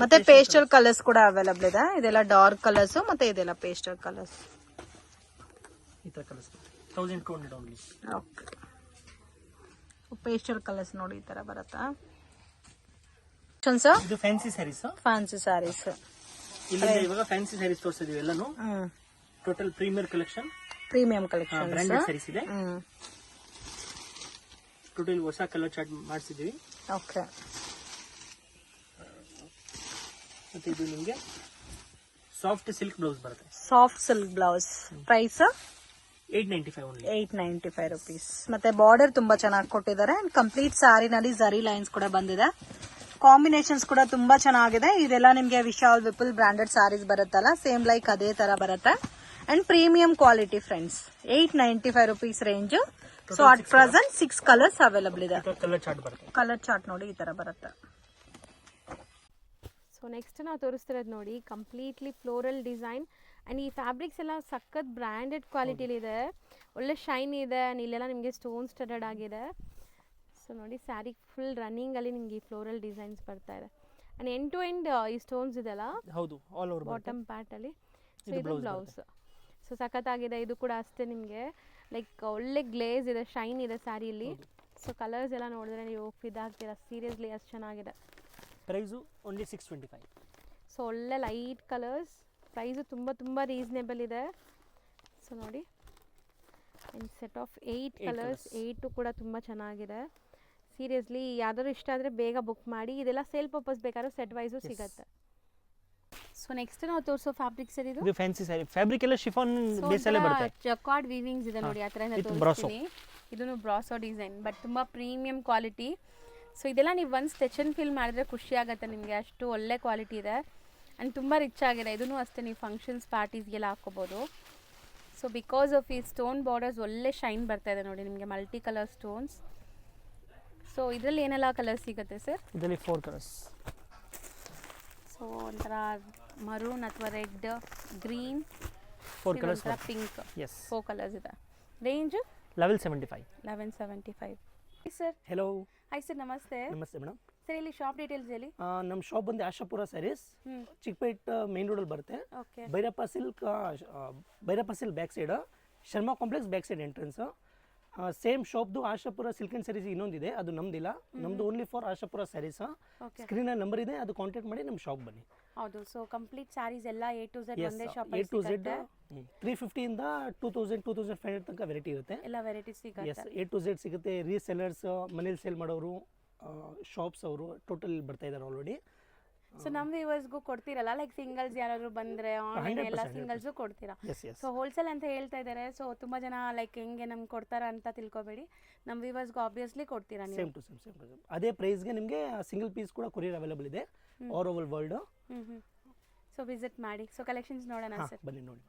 ಮತ್ತೆ ಪೇಸ್ಟಲ್ ಕಲರ್ಸ್ ಕೂಡ ಅವೈಲಬಲ್ ಇದೆ. ಇದೆಲ್ಲ ಡಾರ್ಕ್ ಕಲರ್ಸ್, ಮತ್ತೆ ಇದೆಲ್ಲ ಪೇಸ್ಟಲ್ ಕಲರ್ಸ್. ಈ ತರ colours 1200 only. Okay, pastel colours ನೋಡಿ ಈ ತರ ಬರುತ್ತೆ. ಇದು ಫ್ಯಾನ್ಸಿ ಸ್ಯಾರೀಸ್. ಫ್ಯಾನ್ಸಿ ಸ್ಯಾರೀಸ್ ಇಲ್ಲಿ ಇವಾಗ ಫ್ಯಾನ್ಸಿ ಸ್ಯಾರೀಸ್ ತೋರಿಸಿದೀವಿ ಎಲ್ಲಾನು. Total premier collection, premium collection branded saris ಇದೆ. ಟೋಟಲ್ ಹೊಸ ಕಲರ್ ಚಾರ್ಟ್ ಮಾಡಿಸಿದೀವಿ. ಓಕೆ, ಮತ್ತೆ ಇದು ನಿಮಗೆ ಸಾಫ್ಟ್ ಸಿಲ್ಕ್ ಬ್ಲೌಸ್ ಬರುತ್ತೆ. Soft silk blouse. Price 895 only. 895 rupees. ಮತ್ತೆ ಬಾರ್ಡರ್ ತುಂಬಾ ಚೆನ್ನಾಗಿ ಕೊಟ್ಟಿದ್ದಾರೆ. ಅಂಡ್ ಕಂಪ್ಲೀಟ್ ಸ್ಯಾರಿನಲ್ಲಿ ಜರಿ ಲೈನ್ಸ್ ಕೂಡ ಬಂದಿದೆ. ಕಾಂಬಿನೇಷನ್ಸ್ ಕೂಡ ತುಂಬಾ ಚೆನ್ನಾಗಿದೆ. ಇದೆಲ್ಲ ನಿಮ್ಗೆ ವಿಶಾಲ್ ವಿಪುಲ್ ಬ್ರಾಂಡೆಡ್ ಸ್ಯಾರೀಸ್ ಬರುತ್ತಲ್ಲ, ಸೇಮ್ ಲೈಕ್ ಅದೇ ತರ ಬರುತ್ತೆ. And premium quality friends. 895 rupees range. So at present 6 colours available ಇದೆ. ಕಲರ್ ಚಾರ್ಟ್ ಬರುತ್ತೆ. ಕಲರ್ ಚಾರ್ಟ್ ನೋಡಿ ಈ ತರ ಬರುತ್ತೆ. ಸೊ ನೆಕ್ಸ್ಟ್ ನಾವು ತೋರಿಸ್ತಿರೋದು ನೋಡಿ ಕಂಪ್ಲೀಟ್ಲಿ ಫ್ಲೋರಲ್ ಡಿಸೈನ್. ಆ್ಯಂಡ್ ಈ ಫ್ಯಾಬ್ರಿಕ್ಸ್ ಎಲ್ಲ ಸಖತ್ ಬ್ರ್ಯಾಂಡೆಡ್ ಕ್ವಾಲಿಟಿಲಿದೆ, ಒಳ್ಳೆ ಶೈನ್ ಇದೆ. ಆ್ಯಂಡ್ ಇಲ್ಲೆಲ್ಲ ನಿಮಗೆ ಸ್ಟೋನ್ ಸ್ಟಡೆಡ್ ಆಗಿದೆ. ಸೊ ನೋಡಿ ಸ್ಯಾರಿ ಫುಲ್ ರನ್ನಿಂಗಲ್ಲಿ ನಿಮಗೆ ಈ ಫ್ಲೋರಲ್ ಡಿಸೈನ್ಸ್ ಬರ್ತಾ ಇದೆ. ಆ್ಯಂಡ್ ಎಂಡ್ ಟು ಎಂಡ್ ಈ ಸ್ಟೋನ್ಸ್ ಇದೆಲ್ಲ, ಹೌದು, ಆಲ್ ಓವರ್ ಬಾಟಮ್ ಪ್ಯಾಟಲ್ಲಿ. ಸೊ ಇದು ಬ್ಲೌಸ್. ಸೊ ಸಖತ್ತಾಗಿದೆ. ಇದು ಕೂಡ ಅಷ್ಟೇ ನಿಮಗೆ ಲೈಕ್ ಒಳ್ಳೆ ಗ್ಲೇಸ್ ಇದೆ, ಶೈನ್ ಇದೆ ಸ್ಯಾರಿಯಲ್ಲಿ. ಸೊ ಕಲರ್ಸ್ ಎಲ್ಲ ನೋಡಿದ್ರೆ ನೀವು ಫಿದಾಗ್ತೀರಾ, ಸೀರಿಯಸ್ಲಿ ಅಷ್ಟು ಚೆನ್ನಾಗಿದೆ. Price only 625. ಸೊ ಒಳ್ಳೆ ಲೈಟ್ ಕಲರ್ಸ್. ಪ್ರೈಸು ತುಂಬ ತುಂಬ ರೀಸನೇಬಲ್ ಇದೆ. ಸೊ ನೋಡಿ ಆ್ಯಂಡ್ ಸೆಟ್ ಆಫ್ 8 ಕಲರ್ಸ್. 8 ಕೂಡ ತುಂಬ ಚೆನ್ನಾಗಿದೆ. ಸೀರಿಯಸ್ಲಿ ಯಾವ್ದಾದ್ರು ಇಷ್ಟ ಆದರೆ ಬೇಗ ಬುಕ್ ಮಾಡಿ. ಇದೆಲ್ಲ ಸೇಲ್ ಪರ್ಪಸ್ ಬೇಕಾದ್ರೂ ಸೆಟ್ ವೈಸು ಸಿಗುತ್ತೆ. ಸೊ ನೆಕ್ಸ್ಟ್ ನಾವು ತೋರಿಸೋ ಫ್ಯಾಬ್ರಿಕ್ಸ್ ಇದು ಫ್ಯಾನ್ಸಿ ಸ್ಯಾರಿ. ಫ್ಯಾಬ್ರಿಕ್ ಎಲ್ಲ ಶಿಫಾನ್ ಬೇಸ್ ಅಲ್ಲೇ ಬರುತ್ತೆ. ಜಕಾರ್ಡ್ ವೀವಿಂಗ್ಸ್ ಇದೆ ನೋಡಿ, ಆ ಥರ ತೋರಿಸ್ತೀನಿ. ಇದನ್ನು ಬ್ರಾಸೋ ಡಿಸೈನ್, ಬಟ್ ತುಂಬ ಪ್ರೀಮಿಯಂ ಕ್ವಾಲಿಟಿ. ಸೊ ಇದೆಲ್ಲ ನೀವು ಒಂದು ಸ್ಟೆಚ್ ಅಂಡ್ ಫಿಲ್ ಮಾಡಿದ್ರೆ ಖುಷಿ ಆಗುತ್ತೆ ನಿಮಗೆ, ಅಷ್ಟು ಒಳ್ಳೆ ಕ್ವಾಲಿಟಿ ಇದೆ. ಆ್ಯಂಡ್ ತುಂಬ ರಿಚ್ ಆಗಿದೆ. ಇದೂ ಅಷ್ಟೇ ನೀವು ಫಂಕ್ಷನ್ಸ್ ಪಾರ್ಟೀಸ್ಗೆಲ್ಲ ಹಾಕ್ಕೋಬೋದು. ಸೊ ಬಿಕಾಸ್ ಆಫ್ ಈ ಸ್ಟೋನ್ ಬಾರ್ಡರ್ಸ್ ಒಳ್ಳೆ ಶೈನ್ ಬರ್ತಾ ಇದೆ ನೋಡಿ ನಿಮಗೆ, ಮಲ್ಟಿ ಕಲರ್ ಸ್ಟೋನ್ಸ್. ಸೊ ಇದರಲ್ಲಿ ಏನೆಲ್ಲ ಕಲರ್ಸ್ ಸಿಗುತ್ತೆ ಸರ್? ಇದರಲ್ಲಿ 4 ಕಲರ್ಸ್. ಸೊ ಒಂಥರ ಮರೂನ್ ಅಥವಾ red, green, 4 colours, pink. Yes, 4 colours ಇದೆ. Range 1175. 1175. Sir hello. Hi sir, ನಮಸ್ತೆ. ನಮಸ್ತೆ ಮೇಡಮ್. ಸರ್ ಇಲ್ಲಿ ಶಾಪ್ ಡೀಟೇಲ್ಸ್ ಹೇಳಿ. ನಮ್ಮ ಶಾಪ್ ಬಂದು ಆಶಾಪುರ ಸ್ಯಾರೀಸ್, ಚಿಕ್ಕಪೇಟ್ ಮೇನ್ ರೋಡಲ್ಲಿ ಬರುತ್ತೆ. Okay. Bhairappa silk back side, Sharma complex back side entrance. Same ಶಾಪ್ದು ಆಶಾಪುರ ಸಿಲ್ಕ್ ಅಂಡ್ ಸ್ಯಾರೀಸ್ ಇನ್ನೊಂದಿದೆ, ಅದು ನಮ್ದಿಲ್ಲ. ನಮ್ದು ಓನ್ಲಿ ಫಾರ್ ಆಶಾಪುರ ಸ್ಯಾರೀಸ್. ಸ್ಕ್ರೀನಲ್ಲಿ ನಂಬರ್ ಇದೆ, ಅದು ಕಾಂಟ್ಯಾಕ್ಟ್ ಮಾಡಿ ನಮ್ಮ ಶಾಪ್ ಬನ್ನಿ. ಹೌದು. ಸೊ ಕಂಪ್ಲೀಟ್ ಸ್ಯಾರೀಸ್ ಎಲ್ಲ A to Z ಒಂದೇ ಶಾಪ್ A to Z 350 ಇಂದ 2500 ತನಕ ವೆರೈಟಿ ಇರುತ್ತೆ. ಎಲ್ಲ ವೆರೈಟೀಸ್ ಸಿಗುತ್ತೆ. ಎಸ್, A to Z ಸಿಗುತ್ತೆ. ರೀಸೆಲ್ಲರ್ಸ್, ಮನೇಲಿ ಸೇಲ್ ಮಾಡೋರು, ಶಾಪ್ಸ್ ಅವರು ಟೋಟಲ್ ಬರ್ತಾ ಇದ್ದಾರೆ ಆಲ್ರೆಡಿ. ಸೊ ನಮ್ಮ ವ್ಯೂವರ್ಸ್ಗೂ ಕೊಡ್ತೀರಲ್ಲ, ಲೈಕ್ ಸಿಂಗಲ್ಸ್ ಯಾರಾದ್ರು ಬಂದ್ರೆ ಆನ್ಲೈನ್ ಎಲ್ಲ ಸಿಂಗಲ್ಸು ಕೊಡ್ತೀರಾ? ಸೊ ಹೋಲ್ಸೇಲ್ ಅಂತ ಹೇಳ್ತಾ ಇದ್ದಾರೆ. ಸೊ ತುಂಬಾ ಜನ ಲೈಕ್ ಹೆಂಗೆ ನಮ್ಗೆ ಕೊಡ್ತಾರ ಅಂತ ತಿಳ್ಕೊಬೇಡಿ, ನಮ್ಮ ವ್ಯೂವರ್ಸ್ಗೂ ಆಬ್ವಿಯಸ್ಲಿ ಕೊಡ್ತೀರಾ ನೀವು. ಸೇಮ್ ಟು ಸೇಮ್ ಅದೇ ಪ್ರೈಸ್ಗೆ ನಿಮಗೆ ಸಿಂಗಲ್ ಪೀಸ್ ಕೂಡ ಕೊರಿಯರ್ ಅವೈಲೇಬಲ್ ಇದೆ all over world. So visit ಮಾಡಿ. ಸೊ ಕಲೆಕ್ಷನ್ಸ್ ನೋಡೋಣ ಸರ್, ಬನ್ನಿ ನೋಡಿ.